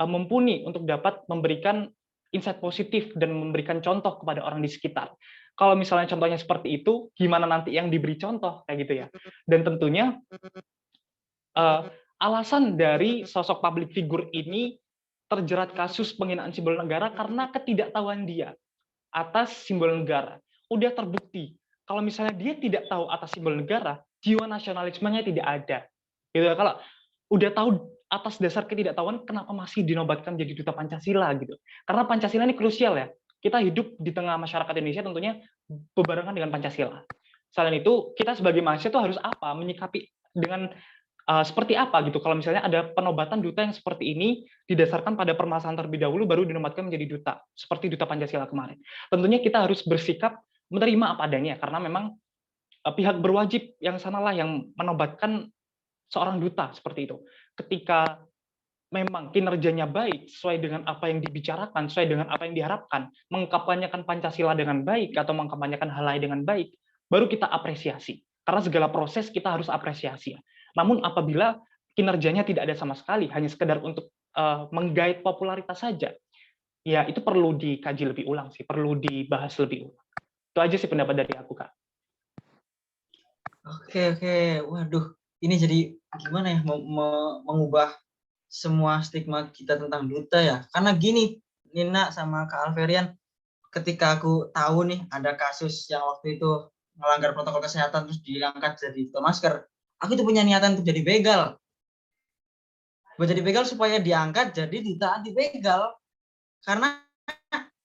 mumpuni untuk dapat memberikan insight positif dan memberikan contoh kepada orang di sekitar. Kalau misalnya contohnya seperti itu, gimana nanti yang diberi contoh kayak gitu ya. Dan tentunya alasan dari sosok public figure ini terjerat kasus penghinaan simbol negara karena ketidaktahuan dia atas simbol negara. Udah terbukti kalau misalnya dia tidak tahu atas simbol negara, jiwa nasionalismenya tidak ada. Gitu. Kalau udah tahu atas dasar ketidaktahuan, kenapa masih dinobatkan jadi duta Pancasila gitu? Karena Pancasila ini krusial ya. Kita hidup di tengah masyarakat Indonesia tentunya berbarengan dengan Pancasila. Selain itu, kita sebagai mahasiswa itu harus apa? Menyikapi dengan seperti apa gitu kalau misalnya ada penobatan duta yang seperti ini didasarkan pada permasalahan terlebih dahulu baru dinobatkan menjadi duta seperti duta Pancasila kemarin. Tentunya kita harus bersikap menerima apa adanya karena memang pihak berwajib yang sanalah yang menobatkan seorang duta seperti itu. Ketika memang kinerjanya baik sesuai dengan apa yang dibicarakan, sesuai dengan apa yang diharapkan, mengkampanyekan Pancasila dengan baik atau mengkampanyekan hal lain dengan baik, baru kita apresiasi. Karena segala proses kita harus apresiasi. Namun apabila kinerjanya tidak ada sama sekali, hanya sekedar untuk menggait popularitas saja, ya itu perlu dikaji lebih ulang sih, perlu dibahas lebih ulang. Itu aja sih pendapat dari aku, Kak. Oke. Waduh, ini jadi gimana ya mengubah semua stigma kita tentang duta ya. Karena gini, Nina sama Kak Alverian, ketika aku tahu nih ada kasus yang waktu itu melanggar protokol kesehatan terus diangkat jadi duta masker, aku tuh punya niatan untuk jadi begal. Buat jadi begal supaya diangkat jadi duta anti begal. Karena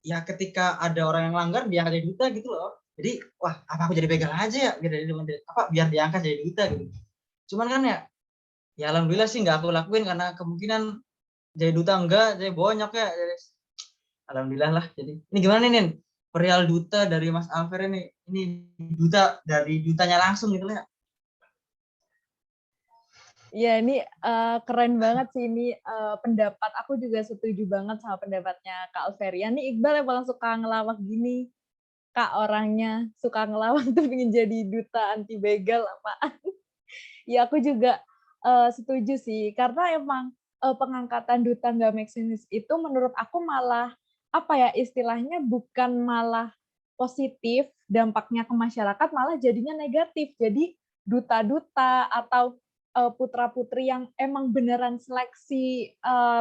ya ketika ada orang yang langgar diangkat jadi duta gitu loh. Jadi wah, apa aku jadi begal aja ya biar diangkat jadi duta gitu. Cuman kan ya alhamdulillah sih nggak aku lakuin karena kemungkinan jadi duta enggak, jadi bonyok ya. Jadi, alhamdulillah lah. Jadi ini gimana nih perihal duta dari Mas Alver ini duta dari dutanya langsung gitu ya. Ya, ini keren banget sih ini pendapat. Aku juga setuju banget sama pendapatnya Kak Alverian. Nih Iqbal yang paling suka ngelawak gini. Kak orangnya suka ngelawak tuh ingin jadi duta anti begal apaan. Ya aku juga setuju sih. Karena emang pengangkatan duta nggak make sense itu menurut aku malah apa ya istilahnya bukan malah positif dampaknya ke masyarakat, malah jadinya negatif. Jadi duta-duta atau putra-putri yang emang beneran seleksi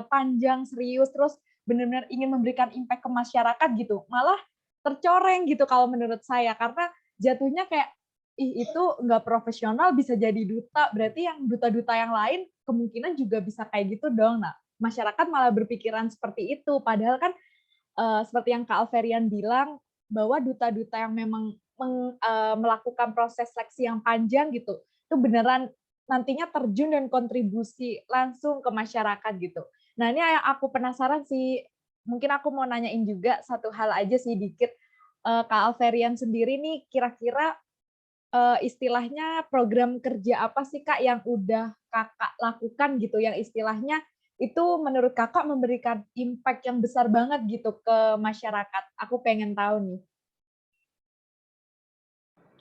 panjang, serius, terus benar-benar ingin memberikan impact ke masyarakat gitu, malah tercoreng gitu kalau menurut saya. Karena jatuhnya kayak, ih itu nggak profesional bisa jadi duta, berarti yang duta-duta yang lain kemungkinan juga bisa kayak gitu dong. Nah, masyarakat malah berpikiran seperti itu, padahal kan seperti yang Kak Alverian bilang, bahwa duta-duta yang memang melakukan proses seleksi yang panjang gitu, itu beneran nantinya terjun dan kontribusi langsung ke masyarakat gitu. Nah ini yang aku penasaran sih, mungkin aku mau nanyain juga satu hal aja sih dikit, Kak Alverian sendiri nih kira-kira istilahnya program kerja apa sih Kak yang udah Kakak lakukan gitu, yang istilahnya itu menurut Kakak memberikan impact yang besar banget gitu ke masyarakat? Aku pengen tahu nih.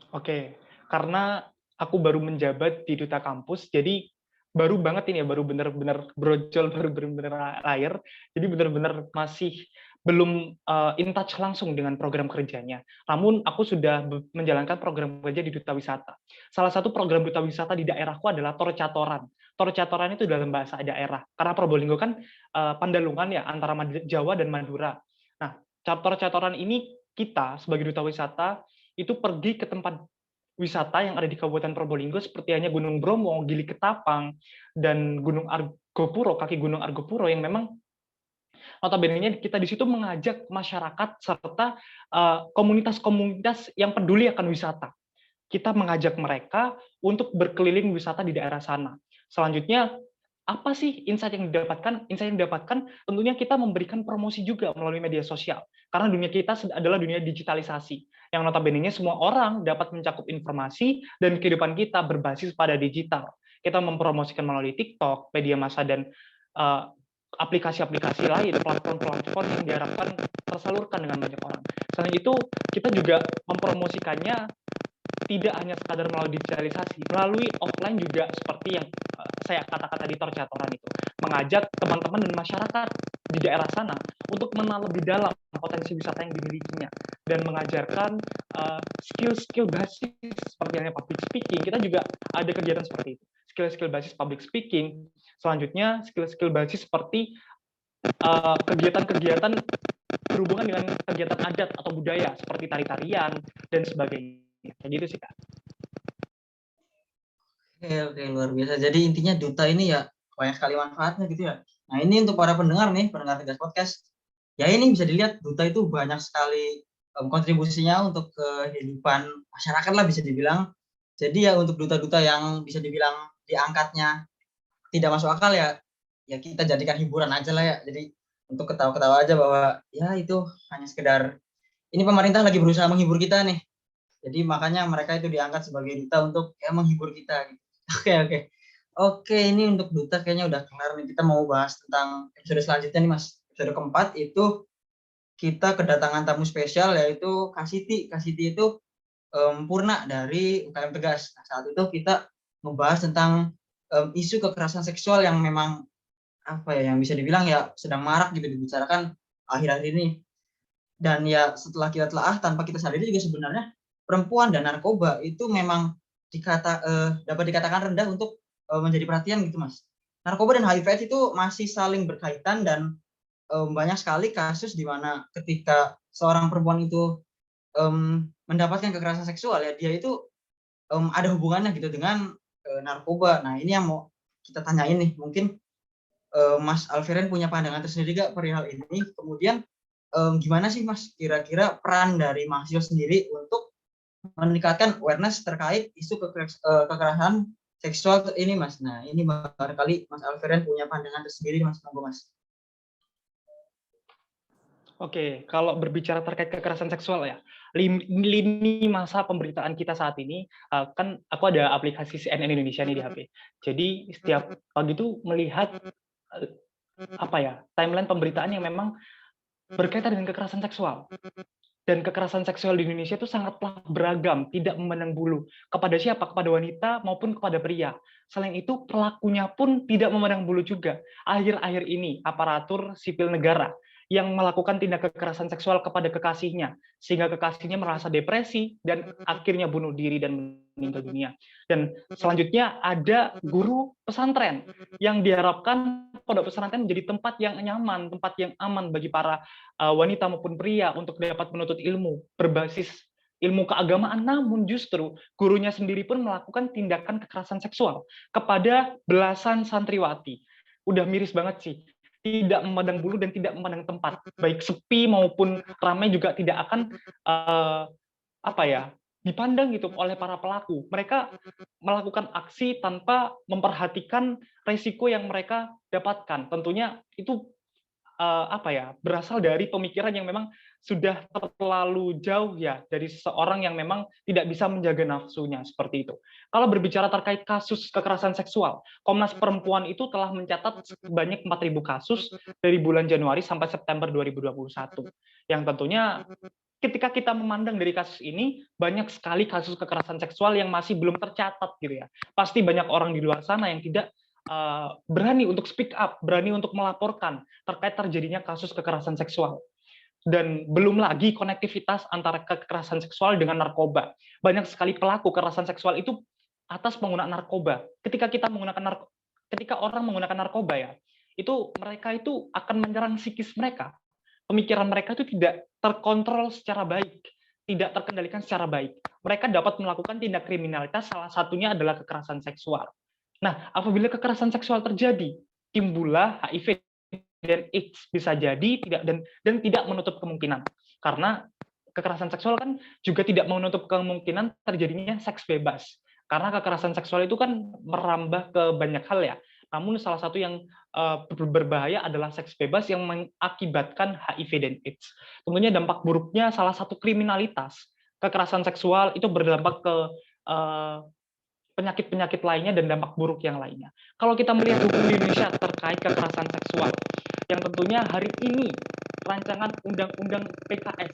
Oke, karena aku baru menjabat di Duta Kampus, jadi baru banget ini ya, baru benar-benar brojol, baru benar-benar lahir, jadi benar-benar masih belum in touch langsung dengan program kerjanya. Namun aku sudah menjalankan program kerja di Duta Wisata. Salah satu program Duta Wisata di daerahku adalah Torcatoran. Torcatoran itu dalam bahasa daerah. Karena Probolinggo kan pandalungan ya antara Jawa dan Madura. Nah, Torcatoran ini kita sebagai Duta Wisata itu pergi ke tempat wisata yang ada di Kabupaten Probolinggo seperti hanya Gunung Bromo, Gili Ketapang, dan Gunung Argopuro, kaki Gunung Argopuro yang memang notabene kita di situ mengajak masyarakat serta komunitas-komunitas yang peduli akan wisata. Kita mengajak mereka untuk berkeliling wisata di daerah sana. Selanjutnya, apa sih insight yang didapatkan? Insight yang didapatkan tentunya kita memberikan promosi juga melalui media sosial. Karena dunia kita adalah dunia digitalisasi. Yang notabene-nya semua orang dapat mencakup informasi dan kehidupan kita berbasis pada digital. Kita mempromosikan melalui TikTok, media massa, dan aplikasi-aplikasi lain, platform-platform yang diharapkan tersalurkan dengan banyak orang. Selain itu, kita juga mempromosikannya tidak hanya sekadar melalui digitalisasi, melalui offline juga seperti yang saya katakan tadi Torcatoran itu, mengajak teman-teman dan masyarakat di daerah sana untuk mengenal lebih dalam potensi wisata yang dimilikinya dan mengajarkan skill-skill basis seperti halnya public speaking. Kita juga ada kegiatan seperti itu, skill-skill basis public speaking. Selanjutnya skill-skill basis seperti kegiatan-kegiatan berhubungan dengan kegiatan adat atau budaya seperti tari-tarian dan sebagainya. Kayak gitu sih, Kak. Oke, luar biasa. Jadi intinya Duta ini ya banyak sekali manfaatnya gitu ya. Nah, ini untuk para pendengar nih, pendengar Tegas Podcast. Ya ini bisa dilihat Duta itu banyak sekali kontribusinya untuk kehidupan masyarakat lah bisa dibilang. Jadi ya untuk duta-duta yang bisa dibilang diangkatnya tidak masuk akal ya kita jadikan hiburan aja lah ya. Jadi untuk ketawa-ketawa aja bahwa ya itu hanya sekedar ini pemerintah lagi berusaha menghibur kita nih. Jadi makanya mereka itu diangkat sebagai duta untuk ya menghibur kita gitu. Oke, ini untuk duta kayaknya udah kelar nih. Kita mau bahas tentang episode selanjutnya nih Mas. Episode keempat itu kita kedatangan tamu spesial yaitu Kak Siti. Kak Siti itu Purna dari UKM Tegas. Nah, saat itu kita membahas tentang isu kekerasan seksual yang memang yang bisa dibilang ya sedang marak gitu dibicarakan akhir-akhir ini. Dan ya setelah kita telah tanpa kita sadari juga sebenarnya perempuan dan narkoba itu memang dapat dikatakan rendah untuk menjadi perhatian gitu Mas. Narkoba dan HIV/AIDS itu masih saling berkaitan dan banyak sekali kasus di mana ketika seorang perempuan itu mendapatkan kekerasan seksual ya dia itu ada hubungannya gitu dengan narkoba. Nah ini yang mau kita tanyain nih, mungkin Mas Alfiren punya pandangan tersendiri gak perihal ini? Kemudian gimana sih Mas kira-kira peran dari mahasiswa sendiri untuk meningkatkan awareness terkait isu kekerasan seksual ini Mas? Nah ini barangkali Mas Alfiren punya pandangan tersendiri Mas, monggo Mas. Oke, kalau berbicara terkait kekerasan seksual ya, lini masa pemberitaan kita saat ini, kan aku ada aplikasi CNN Indonesia nih di HP. Jadi setiap pagi itu melihat timeline pemberitaan yang memang berkaitan dengan kekerasan seksual. Dan kekerasan seksual di Indonesia itu sangatlah beragam, tidak memandang bulu. Kepada siapa? Kepada wanita maupun kepada pria. Selain itu, pelakunya pun tidak memandang bulu juga. Akhir-akhir ini, aparatur sipil negara yang melakukan tindak kekerasan seksual kepada kekasihnya, sehingga kekasihnya merasa depresi dan akhirnya bunuh diri dan meninggal dunia. Dan selanjutnya ada guru pesantren yang diharapkan pondok pesantren menjadi tempat yang nyaman, tempat yang aman bagi para wanita maupun pria untuk dapat menuntut ilmu berbasis ilmu keagamaan, namun justru gurunya sendiri pun melakukan tindakan kekerasan seksual kepada belasan santriwati. Udah miris banget sih. Tidak memandang bulu dan tidak memandang tempat, baik sepi maupun ramai juga tidak akan dipandang gitu oleh para pelaku. Mereka melakukan aksi tanpa memperhatikan resiko yang mereka dapatkan. Tentunya itu berasal dari pemikiran yang memang sudah terlalu jauh ya dari seseorang yang memang tidak bisa menjaga nafsunya seperti itu. Kalau berbicara terkait kasus kekerasan seksual, Komnas Perempuan itu telah mencatat sebanyak 4.000 kasus dari bulan Januari sampai September 2021. Yang tentunya ketika kita memandang dari kasus ini, banyak sekali kasus kekerasan seksual yang masih belum tercatat gitu ya. Pasti banyak orang di luar sana yang tidak berani untuk speak up, berani untuk melaporkan terkait terjadinya kasus kekerasan seksual. Dan belum lagi konektivitas antara kekerasan seksual dengan narkoba. Banyak sekali pelaku kekerasan seksual itu atas penggunaan narkoba. Ketika orang menggunakan narkoba ya, itu mereka itu akan menyerang psikis mereka. Pemikiran mereka itu tidak terkontrol secara baik, tidak terkendalikan secara baik. Mereka dapat melakukan tindak kriminalitas, salah satunya adalah kekerasan seksual. Nah, apabila kekerasan seksual terjadi, timbullah HIV dan AIDS, bisa jadi dan tidak menutup kemungkinan. Karena kekerasan seksual kan juga tidak menutup kemungkinan terjadinya seks bebas. Karena kekerasan seksual itu kan merambah ke banyak hal ya. Namun salah satu yang berbahaya adalah seks bebas yang mengakibatkan HIV dan AIDS. Tentunya dampak buruknya salah satu kriminalitas. Kekerasan seksual itu berdampak ke penyakit-penyakit lainnya dan dampak buruk yang lainnya. Kalau kita melihat hukum di Indonesia terkait kekerasan seksual, yang tentunya hari ini rancangan undang-undang PKS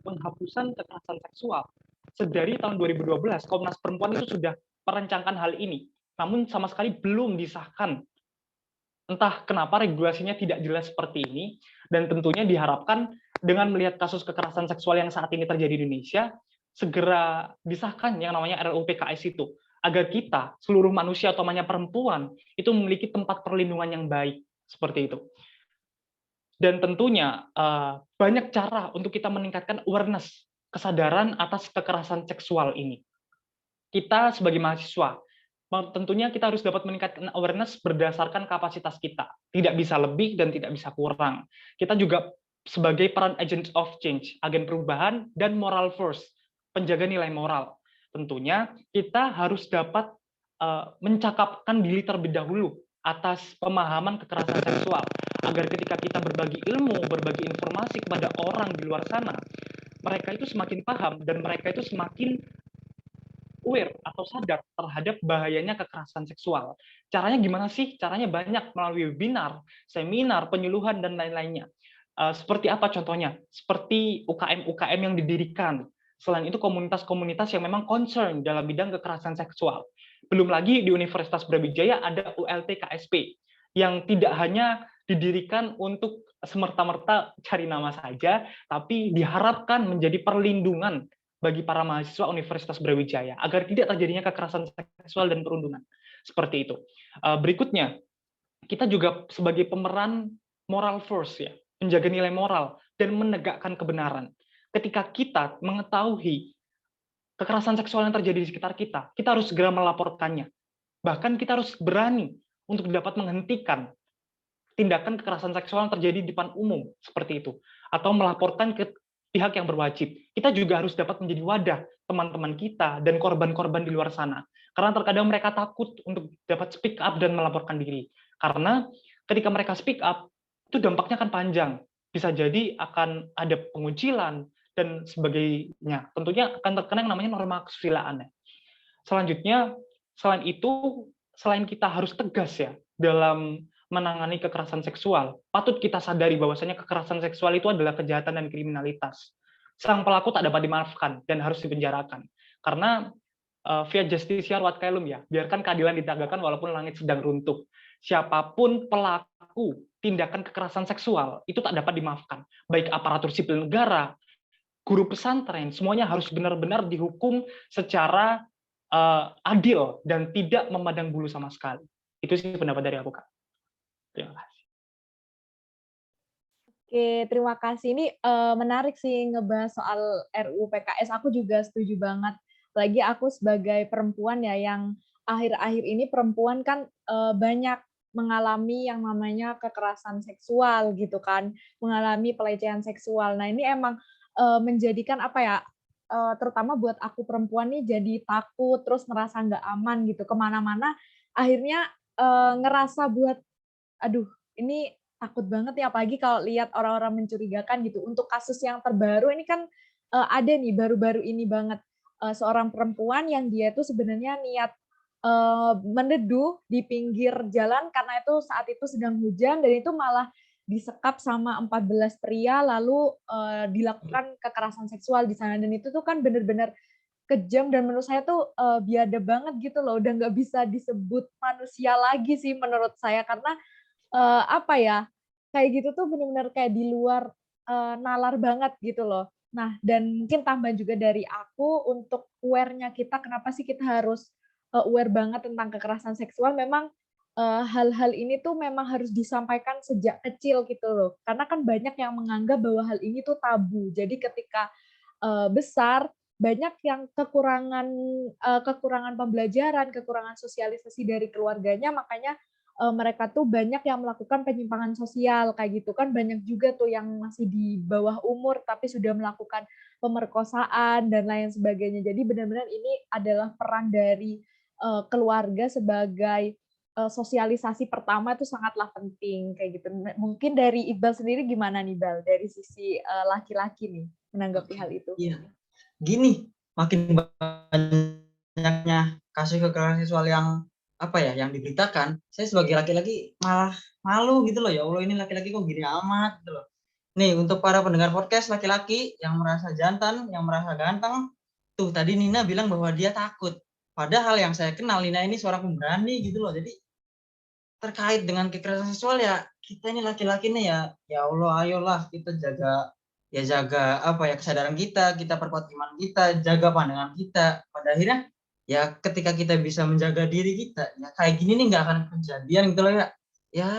penghapusan kekerasan seksual sedari tahun 2012 Komnas Perempuan itu sudah merancangkan hal ini, namun sama sekali belum disahkan. Entah kenapa regulasinya tidak jelas seperti ini, dan tentunya diharapkan dengan melihat kasus kekerasan seksual yang saat ini terjadi di Indonesia, segera disahkan yang namanya RUU PKS itu, agar kita, seluruh manusia utamanya perempuan, itu memiliki tempat perlindungan yang baik, seperti itu. Dan tentunya banyak cara untuk kita meningkatkan awareness, kesadaran atas kekerasan seksual ini. Kita sebagai mahasiswa, tentunya kita harus dapat meningkatkan awareness berdasarkan kapasitas kita. Tidak bisa lebih dan tidak bisa kurang. Kita juga sebagai peran agent of change, agen perubahan, dan moral force, penjaga nilai moral. Tentunya kita harus dapat mencakapkan diri terlebih dahulu atas pemahaman kekerasan seksual, agar ketika kita berbagi ilmu, berbagi informasi kepada orang di luar sana, mereka itu semakin paham dan mereka itu semakin aware atau sadar terhadap bahayanya kekerasan seksual. Caranya gimana sih? Caranya banyak, melalui webinar, seminar, penyuluhan, dan lain-lainnya. Seperti apa contohnya? Seperti UKM-UKM yang didirikan. Selain itu komunitas-komunitas yang memang concern dalam bidang kekerasan seksual. Belum lagi di Universitas Brawijaya ada ULT KSP yang tidak hanya didirikan untuk semerta-merta cari nama saja, tapi diharapkan menjadi perlindungan bagi para mahasiswa Universitas Brawijaya agar tidak terjadinya kekerasan seksual dan perundungan. Seperti itu. Berikutnya, kita juga sebagai pemeran moral force ya, menjaga nilai moral dan menegakkan kebenaran. Ketika kita mengetahui kekerasan seksual yang terjadi di sekitar kita, kita harus segera melaporkannya. Bahkan kita harus berani untuk dapat menghentikan tindakan kekerasan seksual yang terjadi di depan umum, seperti itu. Atau melaporkan ke pihak yang berwajib. Kita juga harus dapat menjadi wadah teman-teman kita dan korban-korban di luar sana. Karena terkadang mereka takut untuk dapat speak up dan melaporkan diri. Karena ketika mereka speak up, itu dampaknya akan panjang. Bisa jadi akan ada pengucilan dan sebagainya. Tentunya akan terkena yang namanya norma kesusilaan. Selanjutnya, selain itu, selain kita harus tegas ya dalam menangani kekerasan seksual, patut kita sadari bahwasanya kekerasan seksual itu adalah kejahatan dan kriminalitas. Sang pelaku tak dapat dimaafkan dan harus dipenjarakan. Karena via justisia ruat caelum ya, biarkan keadilan ditegakkan walaupun langit sedang runtuh. Siapapun pelaku tindakan kekerasan seksual itu tak dapat dimaafkan. Baik aparatur sipil negara, guru pesantren, semuanya harus benar-benar dihukum secara adil dan tidak memandang bulu sama sekali. Itu sih pendapat dari aku, Kak. Terima kasih. Oke, terima kasih. Ini menarik sih ngebahas soal RUU PKS. Aku juga setuju banget. Lagi aku sebagai perempuan ya, yang akhir-akhir ini perempuan kan banyak mengalami yang namanya kekerasan seksual gitu kan, mengalami pelecehan seksual. Nah ini emang menjadikan apa ya, terutama buat aku perempuan nih jadi takut, terus ngerasa nggak aman gitu kemana-mana. Akhirnya ngerasa buat, aduh ini takut banget ya, apalagi kalau lihat orang-orang mencurigakan gitu. Untuk kasus yang terbaru ini kan ada nih baru-baru ini banget, seorang perempuan yang dia tuh sebenarnya niat meneduh di pinggir jalan karena itu saat itu sedang hujan dan itu malah disekap sama 14 pria lalu dilakukan kekerasan seksual di sana dan itu tuh kan benar-benar kejam dan menurut saya tuh biadab banget gitu loh, udah nggak bisa disebut manusia lagi sih menurut saya karena apa ya, kayak gitu tuh benar-benar kayak di luar nalar banget gitu loh. Nah, dan mungkin tambahan juga dari aku untuk aware-nya kita, kenapa sih kita harus aware banget tentang kekerasan seksual, memang hal-hal ini tuh memang harus disampaikan sejak kecil gitu loh. Karena kan banyak yang menganggap bahwa hal ini tuh tabu. Jadi ketika besar, banyak yang kekurangan pembelajaran, kekurangan sosialisasi dari keluarganya, makanya mereka tuh banyak yang melakukan penyimpangan sosial kayak gitu kan, banyak juga tuh yang masih di bawah umur tapi sudah melakukan pemerkosaan dan lain sebagainya. Jadi benar-benar ini adalah peran dari keluarga sebagai sosialisasi pertama itu sangatlah penting kayak gitu. Mungkin dari Iqbal sendiri gimana nih, Bal, dari sisi laki-laki nih menanggapi Oke, hal itu? iya. Gini, makin banyaknya kasus kekerasan seksual yang apa ya, yang diberitakan, saya sebagai laki-laki malah malu gitu loh. Ya Allah, ini laki-laki kok gini amat gitu loh. Nih, untuk para pendengar podcast laki-laki yang merasa jantan, yang merasa ganteng, tuh tadi Nina bilang bahwa dia takut. Padahal yang saya kenal, Nina ini seorang pemberani gitu loh. Jadi terkait dengan kekerasan seksual ya, kita ini laki-laki nih ya Allah, ayolah kita jaga apa ya, kesadaran kita perkuat iman kita, jaga pandangan kita. Pada akhirnya ya ketika kita bisa menjaga diri kita, ya kayak gini nih nggak akan kejadian gitu loh ya. Ya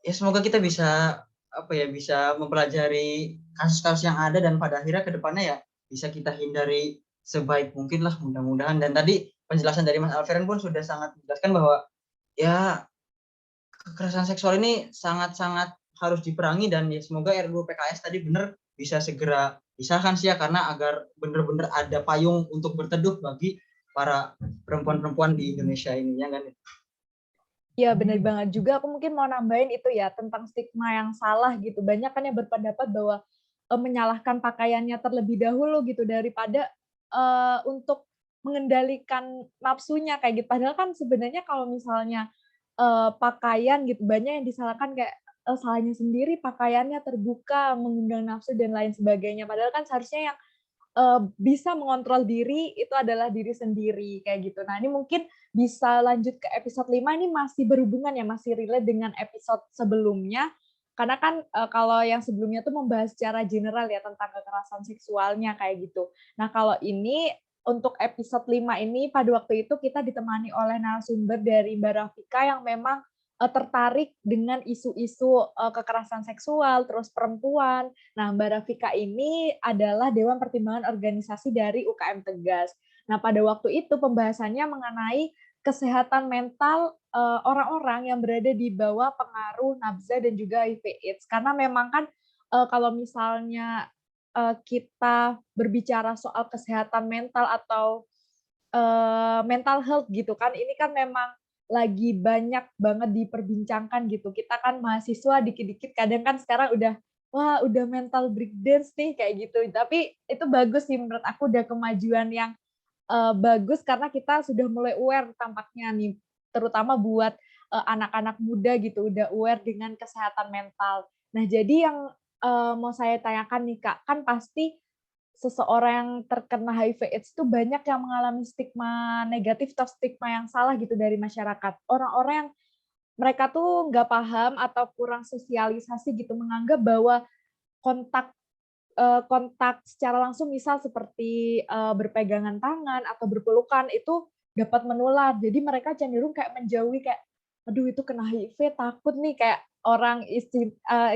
ya semoga kita bisa apa ya, bisa mempelajari kasus-kasus yang ada dan pada akhirnya ke depannya ya bisa kita hindari sebaik mungkin lah, mudah-mudahan. Dan tadi penjelasan dari Mas Alferen pun sudah sangat menjelaskan bahwa ya kekerasan seksual ini sangat-sangat harus diperangi dan ya semoga RUU PKS tadi benar bisa segera disahkan sih ya, karena agar benar-benar ada payung untuk berteduh bagi para perempuan-perempuan di Indonesia ini, ya kan? Iya, benar banget juga. Aku mungkin mau nambahin itu ya, tentang stigma yang salah gitu. Banyak kan yang berpendapat bahwa menyalahkan pakaiannya terlebih dahulu gitu daripada untuk mengendalikan nafsunya kayak gitu. Padahal kan sebenarnya kalau misalnya pakaian gitu, banyak yang disalahkan kayak salahnya sendiri pakaiannya terbuka, mengundang nafsu dan lain sebagainya. Padahal kan seharusnya yang bisa mengontrol diri itu adalah diri sendiri kayak gitu. Nah, ini mungkin bisa lanjut ke episode 5, ini masih berhubungan ya, masih relate dengan episode sebelumnya. Karena kan kalau yang sebelumnya tuh membahas secara general ya tentang kekerasan seksualnya kayak gitu. Nah, kalau ini untuk episode 5 ini pada waktu itu kita ditemani oleh narasumber dari Mbak Rafika yang memang tertarik dengan isu-isu kekerasan seksual, terus perempuan. Nah, Mbak Rafika ini adalah Dewan Pertimbangan Organisasi dari UKM Tegas. Nah, pada waktu itu pembahasannya mengenai kesehatan mental orang-orang yang berada di bawah pengaruh nafsa dan juga HIV/AIDS. Karena memang kan kalau misalnya kita berbicara soal kesehatan mental atau mental health gitu kan, ini kan memang lagi banyak banget diperbincangkan gitu. Kita kan mahasiswa dikit-dikit kadang kan sekarang udah, wah udah mental breakdance nih kayak gitu. Tapi itu bagus sih menurut aku, udah kemajuan yang bagus karena kita sudah mulai aware tampaknya nih, terutama buat anak-anak muda gitu, udah aware dengan kesehatan mental. Nah, jadi yang mau saya tanyakan nih Kak, kan pasti seseorang yang terkena HIV/AIDS itu banyak yang mengalami stigma negatif atau stigma yang salah gitu dari masyarakat. Orang-orang yang mereka tuh nggak paham atau kurang sosialisasi gitu, menganggap bahwa kontak kontak secara langsung misal seperti berpegangan tangan atau berpelukan itu dapat menular. Jadi mereka cenderung kayak menjauhi, kayak, "Aduh itu kena HIV, takut nih," kayak orang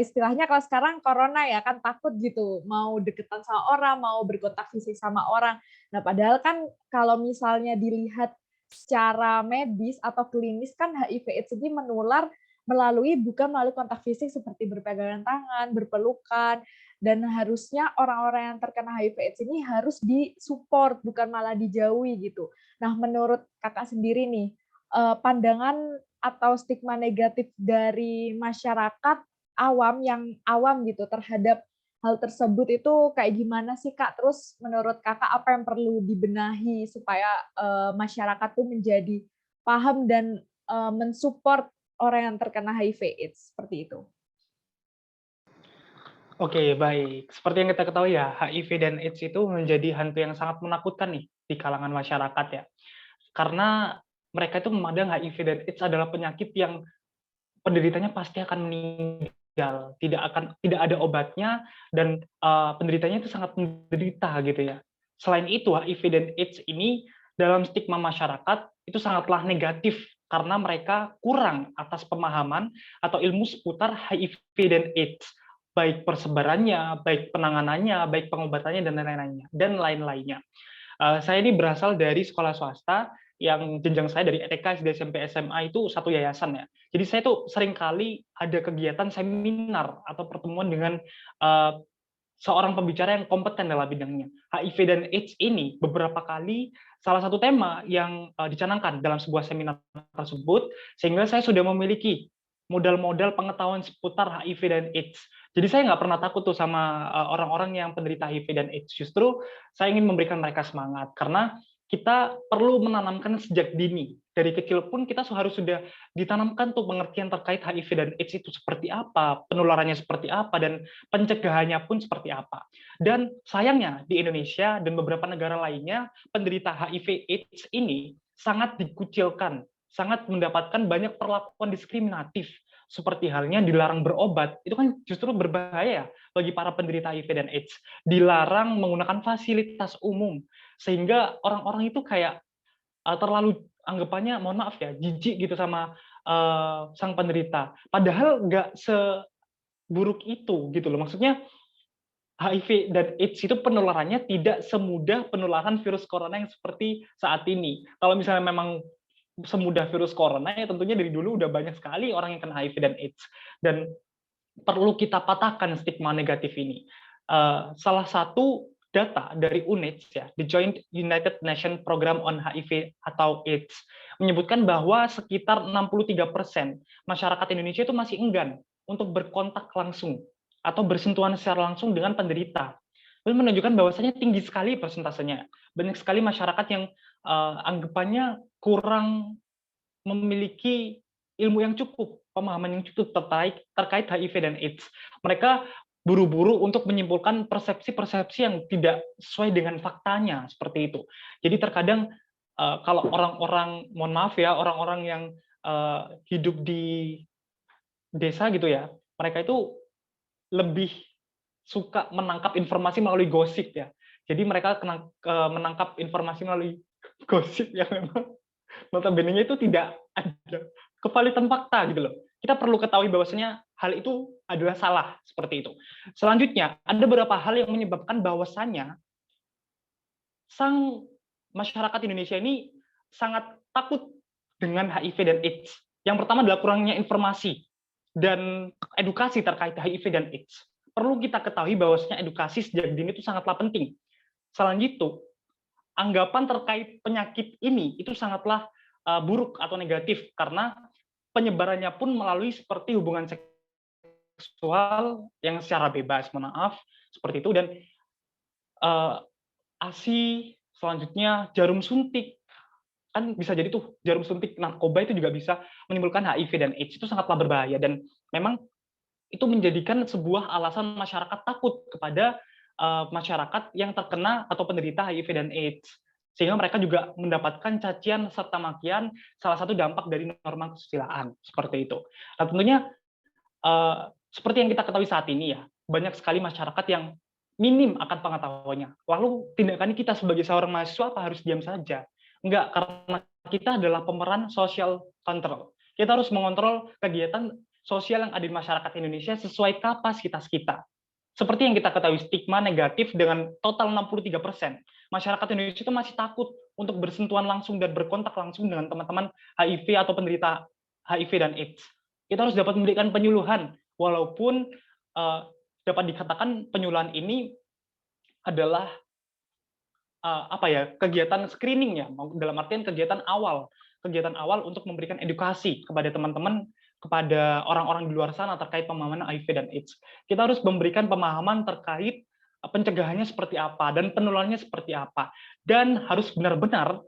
istilahnya kalau sekarang corona ya kan, takut gitu mau deketan sama orang, mau berkontak fisik sama orang. Nah, padahal kan kalau misalnya dilihat secara medis atau klinis kan HIV/AIDS ini menular bukan melalui kontak fisik seperti berpegangan tangan, berpelukan, dan harusnya orang-orang yang terkena HIV/AIDS ini harus di-support, bukan malah dijauhi gitu. Nah, menurut Kakak sendiri nih, pandangan atau stigma negatif dari masyarakat awam, yang awam gitu terhadap hal tersebut itu kayak gimana sih, Kak? Terus menurut Kakak apa yang perlu dibenahi supaya masyarakat tuh menjadi paham dan men-support orang yang terkena HIV/AIDS seperti itu? Oke, baik. Seperti yang kita ketahui ya, HIV dan AIDS itu menjadi hantu yang sangat menakutkan nih di kalangan masyarakat ya. Karena mereka itu memandang HIV dan AIDS adalah penyakit yang penderitanya pasti akan meninggal tidak ada obatnya, dan penderitanya itu sangat menderita gitu ya. Selain itu, HIV dan AIDS ini dalam stigma masyarakat itu sangatlah negatif karena mereka kurang atas pemahaman atau ilmu seputar HIV dan AIDS, baik persebarannya, baik penanganannya, baik pengobatannya, dan lain-lainnya. Saya ini berasal dari sekolah swasta yang jenjang saya dari TK, SD, SMP, SMA itu satu yayasan ya. Jadi saya tuh seringkali ada kegiatan seminar atau pertemuan dengan seorang pembicara yang kompeten dalam bidangnya. HIV dan AIDS ini beberapa kali salah satu tema yang dicanangkan dalam sebuah seminar tersebut, sehingga saya sudah memiliki modal-modal pengetahuan seputar HIV dan AIDS. Jadi saya nggak pernah takut tuh sama orang-orang yang penderita HIV dan AIDS. Justru saya ingin memberikan mereka semangat, karena kita perlu menanamkan sejak dini. Dari kecil pun kita harus sudah ditanamkan tuh pengertian terkait HIV dan AIDS itu seperti apa, penularannya seperti apa, dan pencegahannya pun seperti apa. Dan sayangnya di Indonesia dan beberapa negara lainnya, penderita HIV/AIDS ini sangat dikucilkan, sangat mendapatkan banyak perlakuan diskriminatif, seperti halnya dilarang berobat. Itu kan justru berbahaya bagi para penderita HIV dan AIDS. Dilarang menggunakan fasilitas umum, sehingga orang-orang itu kayak terlalu anggapannya, mohon maaf ya, jijik gitu sama sang penderita. Padahal nggak seburuk itu gitu loh. Maksudnya HIV dan AIDS itu penularannya tidak semudah penularan virus corona yang seperti saat ini. Kalau misalnya memang semudah virus corona, ya tentunya dari dulu udah banyak sekali orang yang kena HIV dan AIDS. Dan perlu kita patahkan stigma negatif ini. Salah satu data dari UNAIDS ya, the Joint United Nations Program on HIV atau AIDS, menyebutkan bahwa sekitar 63% masyarakat Indonesia itu masih enggan untuk berkontak langsung atau bersentuhan secara langsung dengan penderita. Itu menunjukkan bahwasanya tinggi sekali persentasenya. Banyak sekali masyarakat yang anggapannya kurang memiliki ilmu yang cukup, pemahaman yang cukup terkait HIV dan AIDS. Mereka buru-buru untuk menyimpulkan persepsi-persepsi yang tidak sesuai dengan faktanya, seperti itu. Jadi terkadang kalau orang-orang, mohon maaf ya, orang-orang yang hidup di desa gitu ya, mereka itu lebih suka menangkap informasi melalui gosip ya. Jadi mereka menangkap informasi melalui gosip yang memang notabene-nya itu tidak ada kevalidan fakta gitu loh. Kita perlu ketahui bahwasanya hal itu adalah salah, seperti itu. Selanjutnya, ada beberapa hal yang menyebabkan bahwasanya sang masyarakat Indonesia ini sangat takut dengan HIV dan AIDS. Yang pertama adalah kurangnya informasi dan edukasi terkait HIV dan AIDS. Perlu kita ketahui bahwasanya edukasi sejak dini itu sangatlah penting. Selanjutnya, anggapan terkait penyakit ini itu sangatlah buruk atau negatif, karena penyebarannya pun melalui seperti hubungan seksual yang secara bebas, maaf, seperti itu, dan ASI, selanjutnya jarum suntik, kan bisa jadi tuh jarum suntik narkoba itu juga bisa menimbulkan HIV dan AIDS, itu sangatlah berbahaya, dan memang itu menjadikan sebuah alasan masyarakat takut kepada masyarakat yang terkena atau penderita HIV dan AIDS, sehingga mereka juga mendapatkan cacian serta makian, salah satu dampak dari norma kesusilaan, seperti itu. Nah, tentunya seperti yang kita ketahui saat ini ya, banyak sekali masyarakat yang minim akan pengetahuannya. Lalu tindakan kita sebagai seorang mahasiswa apa harus diam saja? Enggak, karena kita adalah pemeran social control. Kita harus mengontrol kegiatan sosial yang ada di masyarakat Indonesia sesuai kapasitas kita. Seperti yang kita ketahui, stigma negatif dengan total 63%. Masyarakat Indonesia itu masih takut untuk bersentuhan langsung dan berkontak langsung dengan teman-teman HIV atau penderita HIV dan AIDS. Kita harus dapat memberikan penyuluhan, walaupun dapat dikatakan penyuluhan ini adalah kegiatan screening ya, dalam artian kegiatan awal untuk memberikan edukasi kepada teman-teman, kepada orang-orang di luar sana terkait pemahaman HIV dan AIDS. Kita harus memberikan pemahaman terkait pencegahannya seperti apa dan penularannya seperti apa, dan harus benar-benar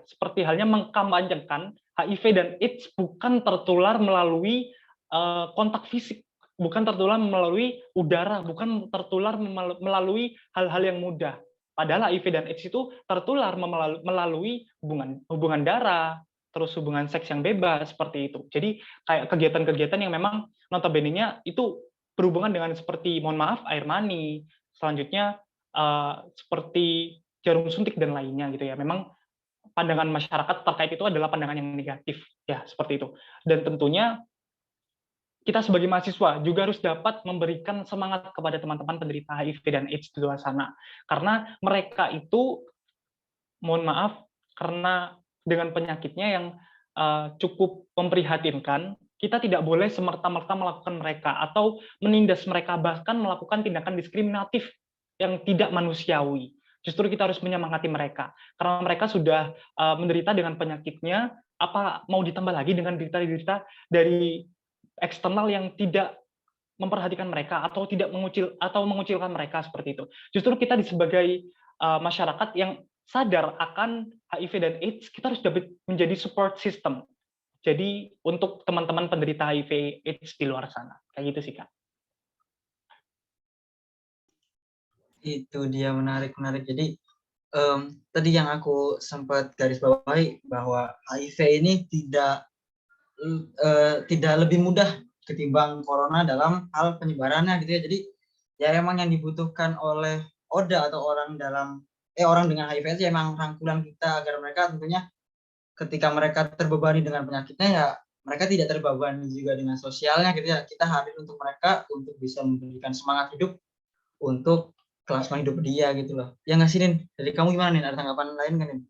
seperti halnya mengkampanyekan HIV dan AIDS bukan tertular melalui kontak fisik, bukan tertular melalui udara, bukan tertular melalui hal-hal yang mudah. Padahal HIV dan AIDS itu tertular melalui hubungan darah, terus hubungan seks yang bebas seperti itu. Jadi kayak kegiatan-kegiatan yang memang notabene-nya itu berhubungan dengan seperti mohon maaf air mani, selanjutnya seperti jarum suntik dan lainnya gitu ya. Memang pandangan masyarakat terkait itu adalah pandangan yang negatif ya seperti itu. Dan tentunya kita sebagai mahasiswa juga harus dapat memberikan semangat kepada teman-teman penderita HIV dan AIDS di luar sana. Karena mereka itu, mohon maaf, karena dengan penyakitnya yang cukup memprihatinkan, kita tidak boleh semerta-merta melakukan mereka atau menindas mereka, bahkan melakukan tindakan diskriminatif yang tidak manusiawi. Justru kita harus menyemangati mereka, karena mereka sudah menderita dengan penyakitnya, apa mau ditambah lagi dengan derita-derita dari eksternal yang tidak memperhatikan mereka atau tidak mengucilkan mereka seperti itu. Justru kita sebagai masyarakat yang sadar akan HIV dan AIDS, kita harus dapat menjadi support system. Jadi untuk teman-teman penderita HIV AIDS di luar sana, kayak gitu sih Kak. Itu dia, menarik. Jadi tadi yang aku sempat garis bawahi bahwa HIV ini tidak lebih mudah ketimbang corona dalam hal penyebarannya gitu ya. Jadi ya emang yang dibutuhkan oleh ODA atau orang dengan HIV itu emang rangkulan kita agar mereka tentunya ketika mereka terbebani dengan penyakitnya ya mereka tidak terbebani juga dengan sosialnya gitu ya. Kita hadir untuk mereka untuk bisa memberikan semangat hidup untuk kelangsungan hidup dia gitu loh. Ya nggak sih, Nin? Dari kamu gimana, Nin? Ada tanggapan lain kan, Nin?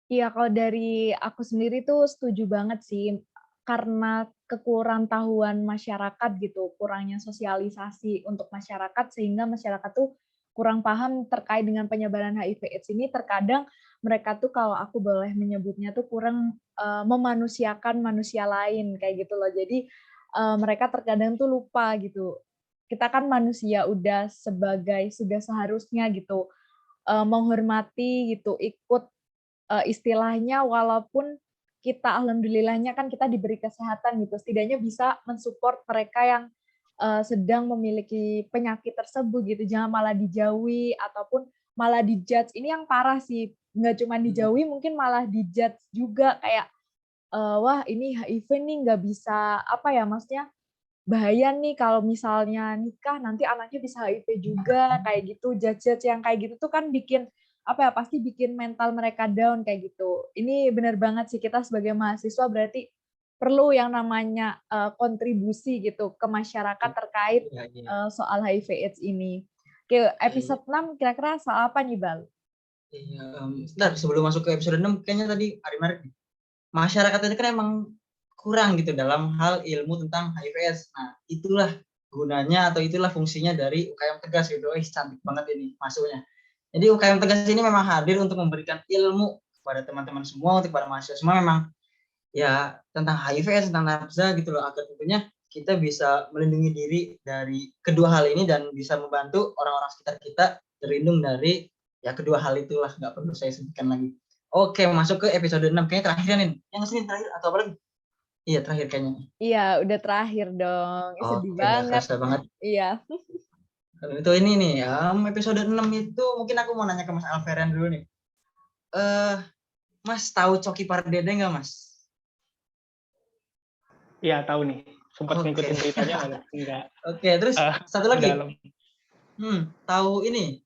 Iya, kalau dari aku sendiri tuh setuju banget sih, karena kekurang tahuan masyarakat gitu, kurangnya sosialisasi untuk masyarakat, sehingga masyarakat tuh kurang paham terkait dengan penyebaran HIV/AIDS ini. Terkadang mereka tuh, kalau aku boleh menyebutnya tuh, kurang memanusiakan manusia lain kayak gitu loh. Jadi mereka terkadang tuh lupa gitu. Kita kan manusia sudah seharusnya gitu menghormati gitu, ikut istilahnya, walaupun kita alhamdulillahnya kan kita diberi kesehatan gitu, setidaknya bisa mensupport mereka yang sedang memiliki penyakit tersebut gitu. Jangan malah dijauhi ataupun malah dijudge. Ini yang parah sih, nggak cuma dijauhi, mungkin malah dijudge juga, kayak wah ini HIV nih nggak bisa, apa ya, maksudnya bahaya nih kalau misalnya nikah nanti anaknya bisa HIV juga, kayak gitu. Judge yang kayak gitu tuh kan bikin, apa ya, pasti bikin mental mereka down kayak gitu. Ini benar banget sih, kita sebagai mahasiswa berarti perlu yang namanya kontribusi gitu ke masyarakat terkait Iya, iya. soal HIV/AIDS ini. Oke, episode 6 kira-kira soal apa nih, Bal? Iya, sebentar, sebelum masuk ke episode 6, kayaknya tadi menarik nih. Masyarakat ini kan emang kurang gitu dalam hal ilmu tentang HIV/AIDS. Nah, itulah gunanya atau itulah fungsinya dari UKM Tegas gitu. Cantik banget ini masuknya. Jadi UKM Tegas ini memang hadir untuk memberikan ilmu kepada teman-teman semua, untuk para mahasiswa semua, memang ya tentang HIV/AIDS, tentang nafsa gitu loh, agar tentunya kita bisa melindungi diri dari kedua hal ini dan bisa membantu orang-orang sekitar kita terlindung dari ya kedua hal itulah, nggak perlu saya sebutkan lagi. Oke, masuk ke episode 6, kayaknya terakhir nih. Yang sini terakhir atau apa lagi? Iya, terakhir kayaknya. Iya, udah terakhir dong. Sedih Oke, nggak banget. kerasa banget. Iya. Itu ini nih, episode 6 itu mungkin aku mau nanya ke Mas Alferen dulu nih. Mas tahu Coki Pardede nggak, Mas? Iya, tahu nih. Sempat ngikutin beritanya enggak? Oke, terus satu lagi. Dalam. Tahu ini?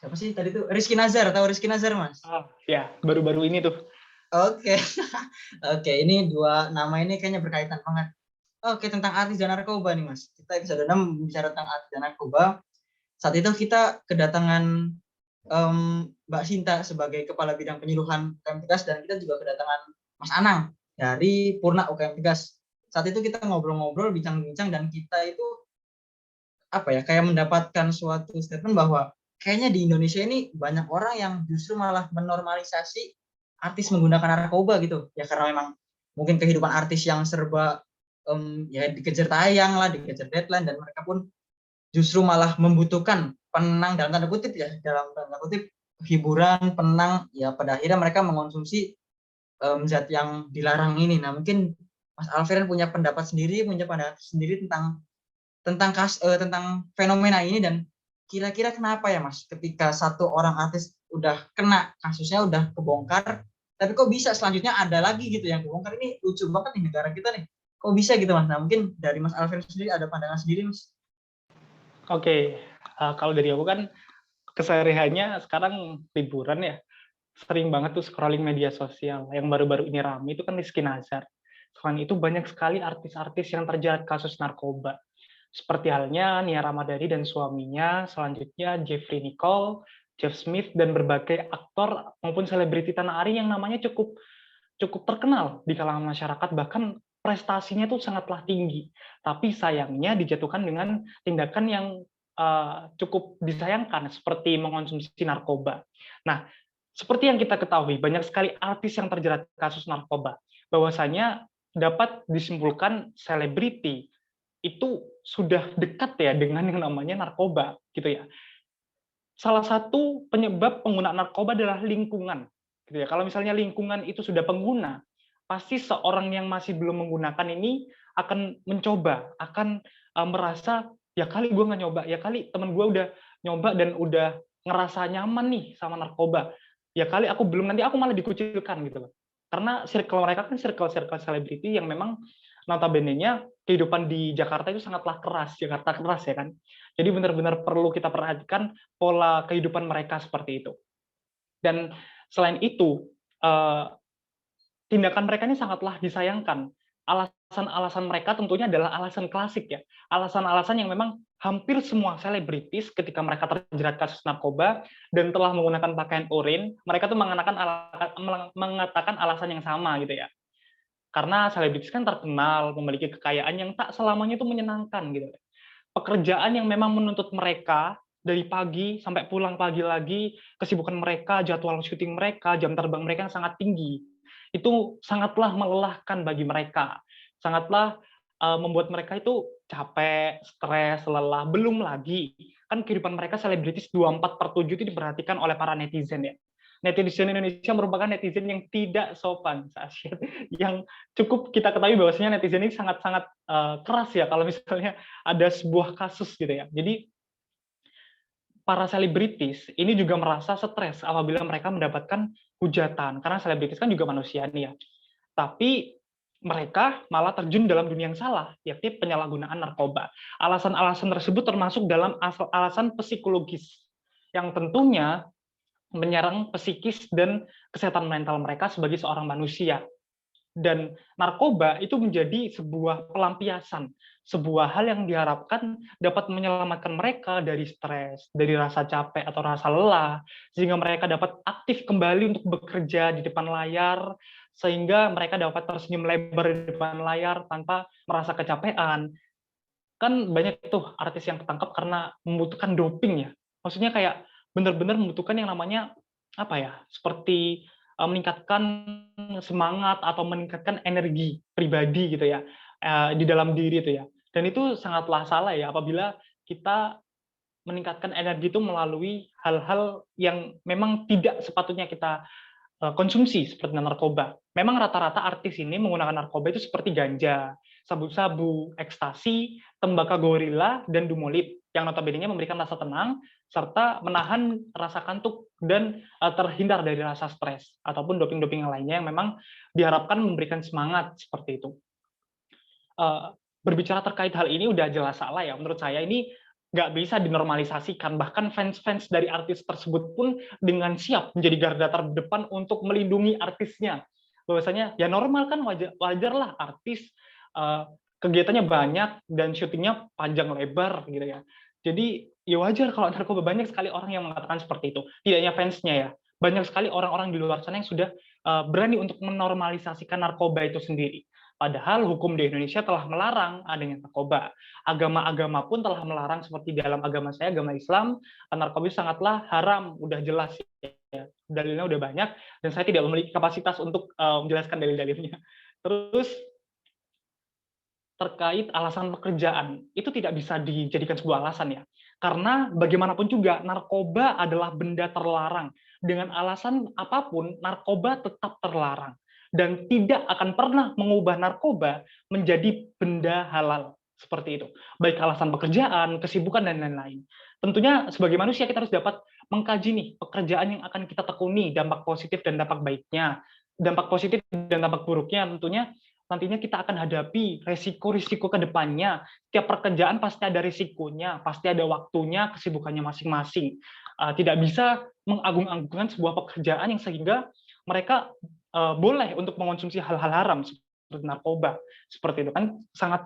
Siapa sih tadi tuh? Rizky Nazar, tahu Rizky Nazar, Mas? Ya, baru-baru ini tuh. Oke. Oke, ini dua nama ini kayaknya berkaitan banget. Oke, tentang artis dan narkoba nih, Mas. Kita episode 6 bicara tentang artis dan narkoba. Saat itu kita kedatangan Mbak Sinta sebagai Kepala Bidang Penyuluhan UKM Tegas, dan kita juga kedatangan Mas Anang dari Purna UKM Tegas. Saat itu kita ngobrol-ngobrol, bincang-bincang, dan kita itu kayak mendapatkan suatu statement bahwa kayaknya di Indonesia ini banyak orang yang justru malah menormalisasi artis menggunakan narkoba gitu. Ya karena memang mungkin kehidupan artis yang serba ya dikejar tayang lah, dikejar deadline, dan mereka pun justru malah membutuhkan penenang dalam tanda kutip ya, dalam tanda kutip hiburan, penenang, ya pada akhirnya mereka mengonsumsi zat yang dilarang ini. Nah, mungkin Mas Alferen punya pendapat sendiri tentang fenomena ini, dan kira-kira kenapa ya, Mas, ketika satu orang artis udah kena kasusnya, udah kebongkar, tapi kok bisa selanjutnya ada lagi gitu yang kebongkar. Ini lucu banget nih negara kita nih, kok bisa gitu Mas. Nah mungkin dari Mas Alvin sendiri ada pandangan sendiri Mas. Oke, kalau dari aku kan kesehariannya sekarang liburan ya, sering banget tuh scrolling media sosial. Yang baru-baru ini ramai itu kan Rizky Nazar. Selain itu banyak sekali artis-artis yang terjerat kasus narkoba. Seperti halnya Nia Ramadhani dan suaminya, selanjutnya Jeffrey Nicole, Jeff Smith, dan berbagai aktor maupun selebriti tanah air yang namanya cukup cukup terkenal di kalangan masyarakat, bahkan prestasinya itu sangatlah tinggi. Tapi sayangnya dijatuhkan dengan tindakan yang cukup disayangkan, seperti mengonsumsi narkoba. Nah, seperti yang kita ketahui, banyak sekali artis yang terjerat kasus narkoba. Bahwasanya dapat disimpulkan selebriti itu sudah dekat ya dengan yang namanya narkoba, gitu ya. Salah satu penyebab penggunaan narkoba adalah lingkungan, gitu ya. Kalau misalnya lingkungan itu sudah pengguna, pasti seorang yang masih belum menggunakan ini akan mencoba, akan merasa ya kali gue nggak nyoba, ya kali temen gue udah nyoba dan udah ngerasa nyaman nih sama narkoba, ya kali aku belum, nanti aku malah dikucilkan gitu loh. Karena circle mereka kan circle selebriti yang memang notabene-nya kehidupan di Jakarta itu sangatlah keras, Jakarta keras ya kan. Jadi benar-benar perlu kita perhatikan pola kehidupan mereka seperti itu. Dan selain itu, tindakan mereka ini sangatlah disayangkan. Alasan-alasan mereka tentunya adalah alasan klasik ya. Alasan-alasan yang memang hampir semua selebritis ketika mereka terjerat kasus narkoba dan telah menggunakan pakaian urin, mereka tuh mengatakan alasan yang sama gitu ya. Karena selebritis kan terkenal, memiliki kekayaan yang tak selamanya itu menyenangkan gitu. Pekerjaan yang memang menuntut mereka dari pagi sampai pulang pagi lagi, kesibukan mereka, jadwal syuting mereka, jam terbang mereka yang sangat tinggi. Itu sangatlah melelahkan bagi mereka. Sangatlah membuat mereka itu capek, stres, lelah. Belum lagi, kan kehidupan mereka selebritis 24/7 itu diperhatikan oleh para netizen ya. Netizen Indonesia merupakan netizen yang tidak sopan, yang cukup kita ketahui bahwasanya netizen ini sangat-sangat keras ya kalau misalnya ada sebuah kasus gitu ya. Jadi para selebritis ini juga merasa stres apabila mereka mendapatkan hujatan, karena selebritis kan juga manusia nih ya. Tapi mereka malah terjun dalam dunia yang salah, yakni penyalahgunaan narkoba. Alasan-alasan tersebut termasuk dalam alasan psikologis, yang tentunya menyerang psikis dan kesehatan mental mereka sebagai seorang manusia. Dan narkoba itu menjadi sebuah pelampiasan, sebuah hal yang diharapkan dapat menyelamatkan mereka dari stres, dari rasa capek atau rasa lelah, sehingga mereka dapat aktif kembali untuk bekerja di depan layar, sehingga mereka dapat tersenyum lebar di depan layar tanpa merasa kecapean. Kan banyak tuh artis yang ketangkap karena membutuhkan doping ya. Maksudnya kayak benar-benar membutuhkan yang namanya apa ya? Seperti meningkatkan semangat atau meningkatkan energi pribadi gitu ya di dalam diri itu ya. Dan itu sangatlah salah ya apabila kita meningkatkan energi itu melalui hal-hal yang memang tidak sepatutnya kita konsumsi seperti narkoba. Memang rata-rata artis ini menggunakan narkoba itu seperti ganja, sabu-sabu, ekstasi, tembakau gorila, dan dumolid yang notabene-nya memberikan rasa tenang serta menahan rasa kantuk dan terhindar dari rasa stres ataupun doping-doping yang lainnya yang memang diharapkan memberikan semangat seperti itu. Berbicara terkait hal ini udah jelas salah ya menurut saya, ini nggak bisa dinormalisasikan, bahkan fans-fans dari artis tersebut pun dengan siap menjadi garda terdepan untuk melindungi artisnya. Bahwasanya ya normal kan, wajarlah artis kegiatannya banyak dan syutingnya panjang lebar gitu ya. Jadi ya wajar kalau narkoba, banyak sekali orang yang mengatakan seperti itu. Tidak hanya fansnya ya, banyak sekali orang-orang di luar sana yang sudah berani untuk menormalisasikan narkoba itu sendiri. Padahal hukum di Indonesia telah melarang adanya narkoba. Agama-agama pun telah melarang, seperti dalam agama saya, agama Islam, narkoba sangatlah haram, udah jelas ya. Dalilnya udah banyak, dan saya tidak memiliki kapasitas untuk menjelaskan dalil-dalilnya. Terus terkait alasan pekerjaan, itu tidak bisa dijadikan sebuah alasan ya. Karena bagaimanapun juga, narkoba adalah benda terlarang. Dengan alasan apapun, narkoba tetap terlarang. Dan tidak akan pernah mengubah narkoba menjadi benda halal. Seperti itu. Baik alasan pekerjaan, kesibukan, dan lain-lain. Tentunya sebagai manusia kita harus dapat mengkaji nih, pekerjaan yang akan kita tekuni, dampak positif dan dampak baiknya. dampak positif dan dampak buruknya tentunya nantinya kita akan hadapi resiko-risiko ke depannya. Tiap pekerjaan pasti ada risikonya, pasti ada waktunya, kesibukannya masing-masing. Tidak bisa mengagung-agungkan sebuah pekerjaan yang sehingga mereka boleh untuk mengonsumsi hal-hal haram seperti narkoba. Seperti itu kan sangat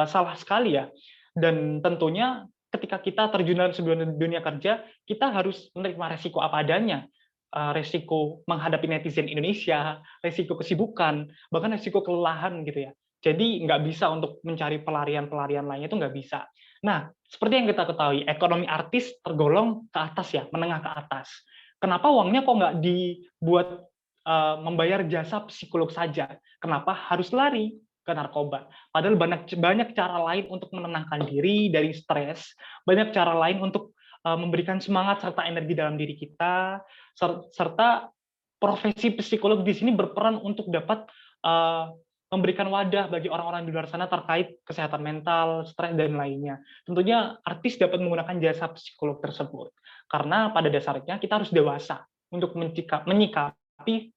salah sekali ya. Dan tentunya ketika kita terjun dalam sebuah dunia kerja, kita harus menerima resiko apa adanya. Resiko menghadapi netizen Indonesia, resiko kesibukan, bahkan resiko kelelahan gitu ya. Jadi nggak bisa untuk mencari pelarian-pelarian lainnya itu nggak bisa. Nah, seperti yang kita ketahui, ekonomi artis tergolong ke atas ya, menengah ke atas. Kenapa uangnya kok nggak dibuat membayar jasa psikolog saja? Kenapa harus lari ke narkoba? Padahal banyak cara lain untuk menenangkan diri dari stres, banyak cara lain untuk memberikan semangat serta energi dalam diri kita, serta profesi psikolog di sini berperan untuk dapat memberikan wadah bagi orang-orang di luar sana terkait kesehatan mental, stres, dan lainnya. Tentunya artis dapat menggunakan jasa psikolog tersebut. Karena pada dasarnya kita harus dewasa untuk menyikapi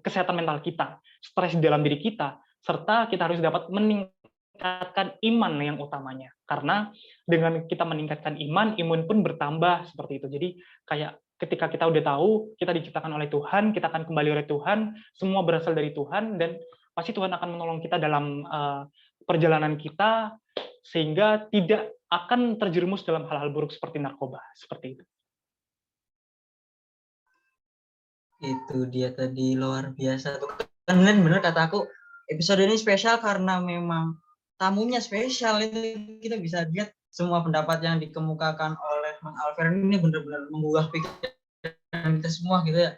kesehatan mental kita, stres di dalam diri kita, serta kita harus dapat meningkatkan iman yang utamanya. Karena dengan kita meningkatkan iman, imun pun bertambah seperti itu. Jadi kayak ketika kita udah tahu kita diciptakan oleh Tuhan, kita akan kembali oleh Tuhan, semua berasal dari Tuhan, dan pasti Tuhan akan menolong kita dalam perjalanan kita sehingga tidak akan terjerumus dalam hal-hal buruk seperti narkoba, seperti itu. Itu dia tadi, luar biasa tuh. Kan bener kata aku, episode ini spesial karena memang tamunya spesial. Itu kita bisa lihat semua pendapat yang dikemukakan oleh Mang Alver ini benar-benar menggugah pikiran kita semua gitu ya.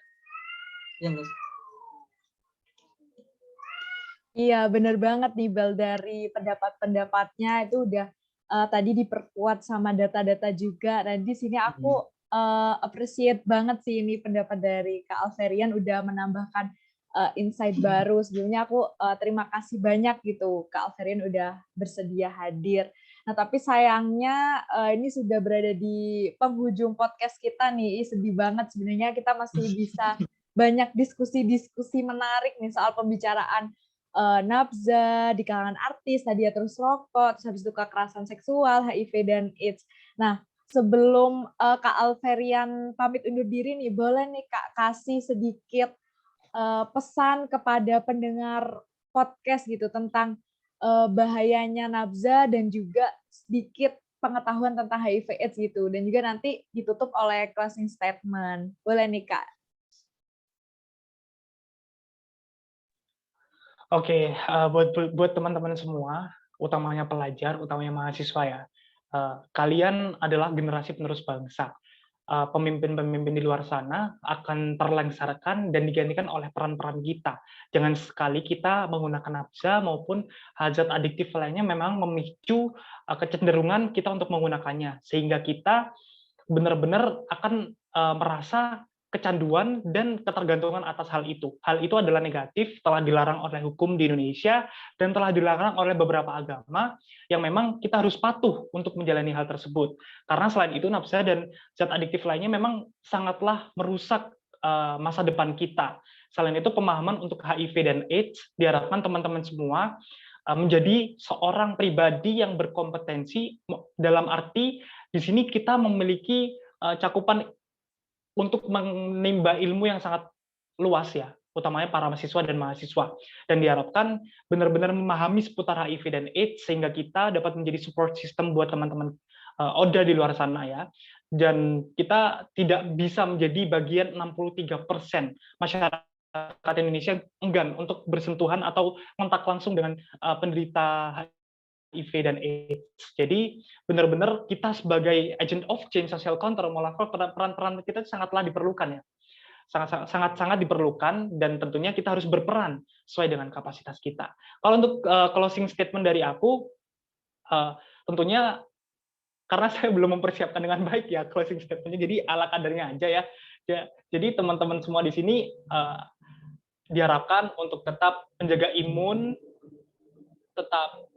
Iya, bener banget nih Bel, dari pendapat-pendapatnya itu udah tadi diperkuat sama data-data juga. Dan di sini aku appreciate banget sih ini pendapat dari Kak Alverian udah menambahkan insight baru. Sebelumnya aku terima kasih banyak gitu Kak Alverian udah bersedia hadir. Nah, tapi sayangnya ini sudah berada di penghujung podcast kita nih. Sedih banget sebenarnya, kita masih bisa banyak diskusi-diskusi menarik nih soal pembicaraan nafza di kalangan artis tadi ya, terus rokok, terus habis itu kekerasan seksual, HIV dan AIDS. Nah, sebelum Kak Alverian pamit undur diri nih, boleh nih Kak kasih sedikit pesan kepada pendengar podcast gitu tentang bahayanya nafza dan juga sedikit pengetahuan tentang HIV AIDS gitu, dan juga nanti ditutup oleh closing statement. Boleh nih Kak. Oke, buat teman-teman semua, utamanya pelajar, utamanya mahasiswa ya, kalian adalah generasi penerus bangsa. Pemimpin-pemimpin di luar sana akan terlengsarkan dan digantikan oleh peran-peran kita. Jangan sekali kita menggunakan nafza maupun hazard adiktif lainnya memang memicu kecenderungan kita untuk menggunakannya, sehingga kita benar-benar akan merasa kecanduan dan ketergantungan atas hal itu. Hal itu adalah negatif, telah dilarang oleh hukum di Indonesia, dan telah dilarang oleh beberapa agama yang memang kita harus patuh untuk menjalani hal tersebut. Karena selain itu, nafsa dan zat adiktif lainnya memang sangatlah merusak masa depan kita. Selain itu, pemahaman untuk HIV dan AIDS diharapkan teman-teman semua menjadi seorang pribadi yang berkompetensi, dalam arti di sini kita memiliki cakupan untuk menimba ilmu yang sangat luas ya, utamanya para mahasiswa dan mahasiswa. Dan diharapkan benar-benar memahami seputar HIV dan AIDS sehingga kita dapat menjadi support system buat teman-teman ODA di luar sana ya. Dan kita tidak bisa menjadi bagian 63% masyarakat Indonesia enggan untuk bersentuhan atau kontak langsung dengan penderita HIV dan AIDS. Jadi benar-benar kita sebagai agent of change, social counter, peran-peran kita sangatlah diperlukan ya. Sangat diperlukan, dan tentunya kita harus berperan sesuai dengan kapasitas kita. Kalau untuk closing statement dari aku, tentunya karena saya belum mempersiapkan dengan baik ya closing statement-nya, jadi ala kadarnya aja ya. Jadi teman-teman semua di sini diharapkan untuk tetap menjaga imun, tetap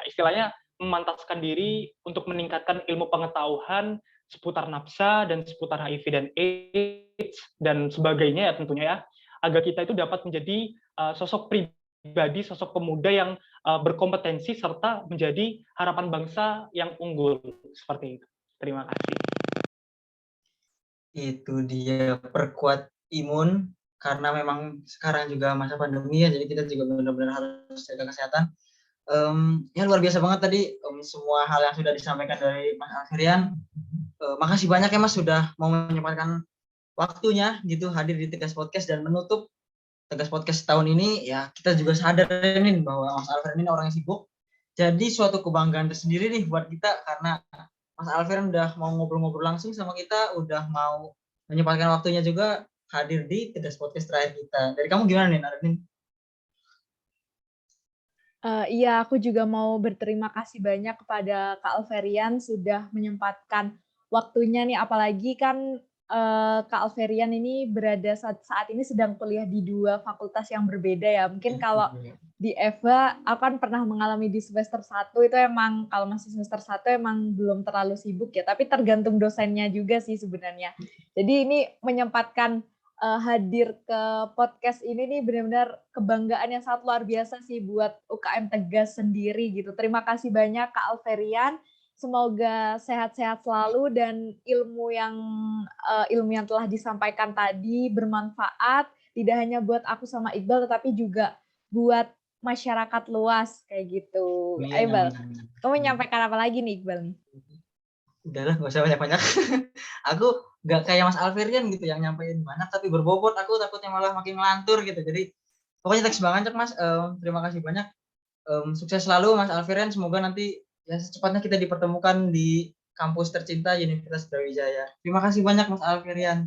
istilahnya memantaskan diri untuk meningkatkan ilmu pengetahuan seputar nafsa dan seputar HIV dan AIDS dan sebagainya ya tentunya ya. agar kita itu dapat menjadi sosok pribadi, sosok pemuda yang berkompetensi serta menjadi harapan bangsa yang unggul seperti itu. Terima kasih. Itu dia, perkuat imun, karena memang sekarang juga masa pandemi ya, jadi kita juga benar-benar harus jaga kesehatan. Ya luar biasa banget tadi semua hal yang sudah disampaikan dari Mas Alferian. Makasih banyak ya Mas sudah mau menyempatkan waktunya gitu hadir di Tegas Podcast dan menutup Tegas Podcast tahun ini. Ya kita juga sadar nih bahwa Mas Alferian ini orang yang sibuk. Jadi suatu kebanggaan tersendiri nih buat kita karena Mas Alferian udah mau ngobrol-ngobrol langsung sama kita, udah mau menyempatkan waktunya juga hadir di Tegas Podcast terakhir kita. Dari kamu gimana nih, Naradin? Iya, aku juga mau berterima kasih banyak kepada Kak Alferian sudah menyempatkan waktunya nih, apalagi kan Kak Alferian ini berada saat ini sedang kuliah di 2 fakultas yang berbeda ya. Mungkin kalau di EVA, aku kan pernah mengalami di semester 1 itu emang kalau masih semester 1 emang belum terlalu sibuk ya, tapi tergantung dosennya juga sih sebenarnya. Jadi ini menyempatkan hadir ke podcast ini nih benar-benar kebanggaan yang sangat luar biasa sih buat UKM Tegas sendiri gitu. Terima kasih banyak Kak Alferian. Semoga sehat-sehat selalu dan ilmu yang telah disampaikan tadi bermanfaat tidak hanya buat aku sama Iqbal tetapi juga buat masyarakat luas kayak gitu. Amin, Iqbal, amin, amin. kamu menyampaikan apa lagi nih Iqbal nih? Udahlah, nggak usah banyak-banyak. Aku nggak kayak Mas Alferian gitu yang nyampein banyak tapi berbobot. Aku takutnya malah makin ngelantur gitu. Jadi pokoknya thanks banget Mas. Terima kasih banyak. Sukses selalu Mas Alferian. Semoga nanti ya secepatnya kita dipertemukan di kampus tercinta Universitas Brawijaya. Terima kasih banyak Mas Alferian.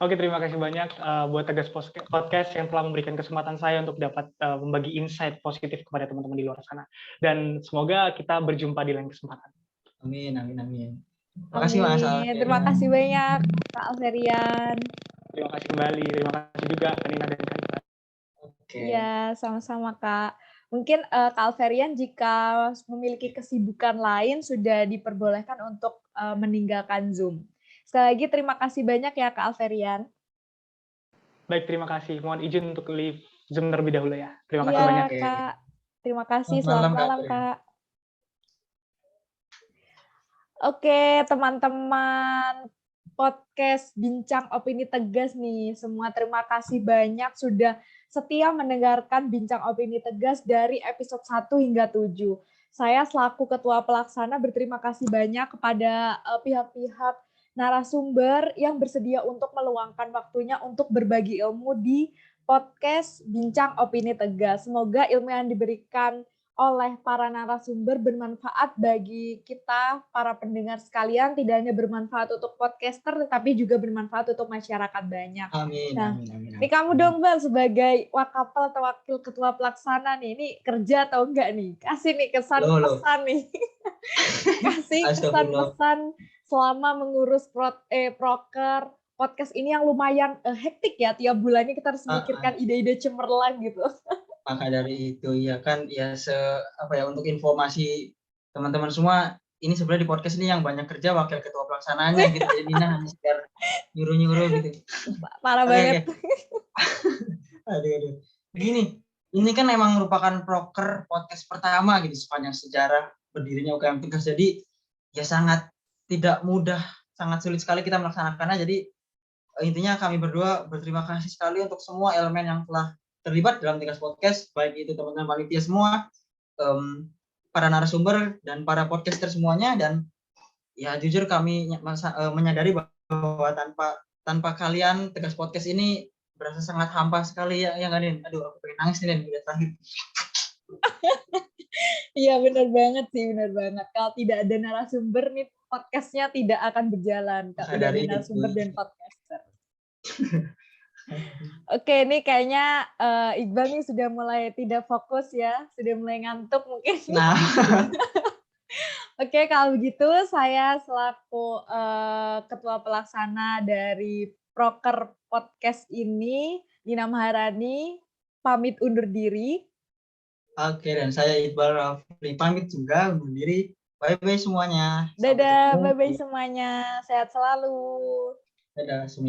Oke, terima kasih banyak buat Tegas Podcast yang telah memberikan kesempatan saya untuk dapat membagi insight positif kepada teman-teman di luar sana. Dan semoga kita berjumpa di lain kesempatan. Amin, amin, amin. Terima kasih Mas Alferian. Terima kasih banyak Kak Alferian. Terima kasih kembali. Terima kasih juga Kanina dan Kanita. Iya, sama-sama Kak. Mungkin Kak Alferian jika memiliki kesibukan lain sudah diperbolehkan untuk meninggalkan Zoom. Sekali lagi terima kasih banyak ya Kak Alferian. Baik, terima kasih. Mohon izin untuk leave Zoom terlebih dahulu ya. Terima kasih Iya banyak. Kak, terima kasih. Selamat Selamat malam Kak. Oke teman-teman podcast Bincang Opini Tegas nih. Semua terima kasih banyak sudah setia mendengarkan Bincang Opini Tegas dari episode 1 hingga 7. Saya selaku Ketua Pelaksana berterima kasih banyak kepada pihak-pihak narasumber yang bersedia untuk meluangkan waktunya untuk berbagi ilmu di podcast Bincang Opini Tegas. Semoga ilmu yang diberikan oleh para narasumber bermanfaat bagi kita, para pendengar sekalian, tidak hanya bermanfaat untuk podcaster, tetapi juga bermanfaat untuk masyarakat banyak. Amin, nah, amin, amin. Ini kamu dong, Bal, sebagai wakapel atau wakil ketua pelaksana nih, ini kerja atau enggak nih? Kasih nih kesan-pesan nih. Kasih kesan-pesan selama mengurus proker podcast ini yang lumayan hektik ya, tiap bulannya kita harus memikirkan ide-ide cemerlang gitu. Maka dari itu ya kan ya untuk informasi teman-teman semua, ini sebenarnya di podcast ini yang banyak kerja wakil ketua pelaksananya gitu. Jadi Nina hanya sekedar nyuruh-nyuruh gitu. Parah banget. Aduh. Gini, ini kan emang merupakan proker podcast pertama gitu sepanjang sejarah berdirinya UKM Tegas. Jadi ya sangat tidak mudah, sangat sulit sekali kita melaksanakannya. Jadi intinya kami berdua berterima kasih sekali untuk semua elemen yang telah terlibat dalam Tegas Podcast, baik itu teman-teman panitia semua, para narasumber dan para podcaster semuanya. Dan ya jujur kami menyadari bahwa tanpa kalian Tegas Podcast ini berasa sangat hampa sekali ya nggak Nin? Aduh, aku pengen nangis nih udah terakhir. Iya benar banget sih, benar banget. Kalau tidak ada narasumber nih podcastnya tidak akan berjalan. Kalau tidak ada narasumber dan podcaster. Oke, ini kayaknya Iqbal nih sudah mulai tidak fokus ya, sudah mulai ngantuk mungkin. Nah. Oke, kalau begitu saya selaku ketua pelaksana dari proker podcast ini, Nina Maharani, pamit undur diri. Oke, dan saya Iqbal Rafli pamit juga undur diri. Bye-bye semuanya. Dadah, bye-bye semuanya. Sehat selalu. Dadah semuanya.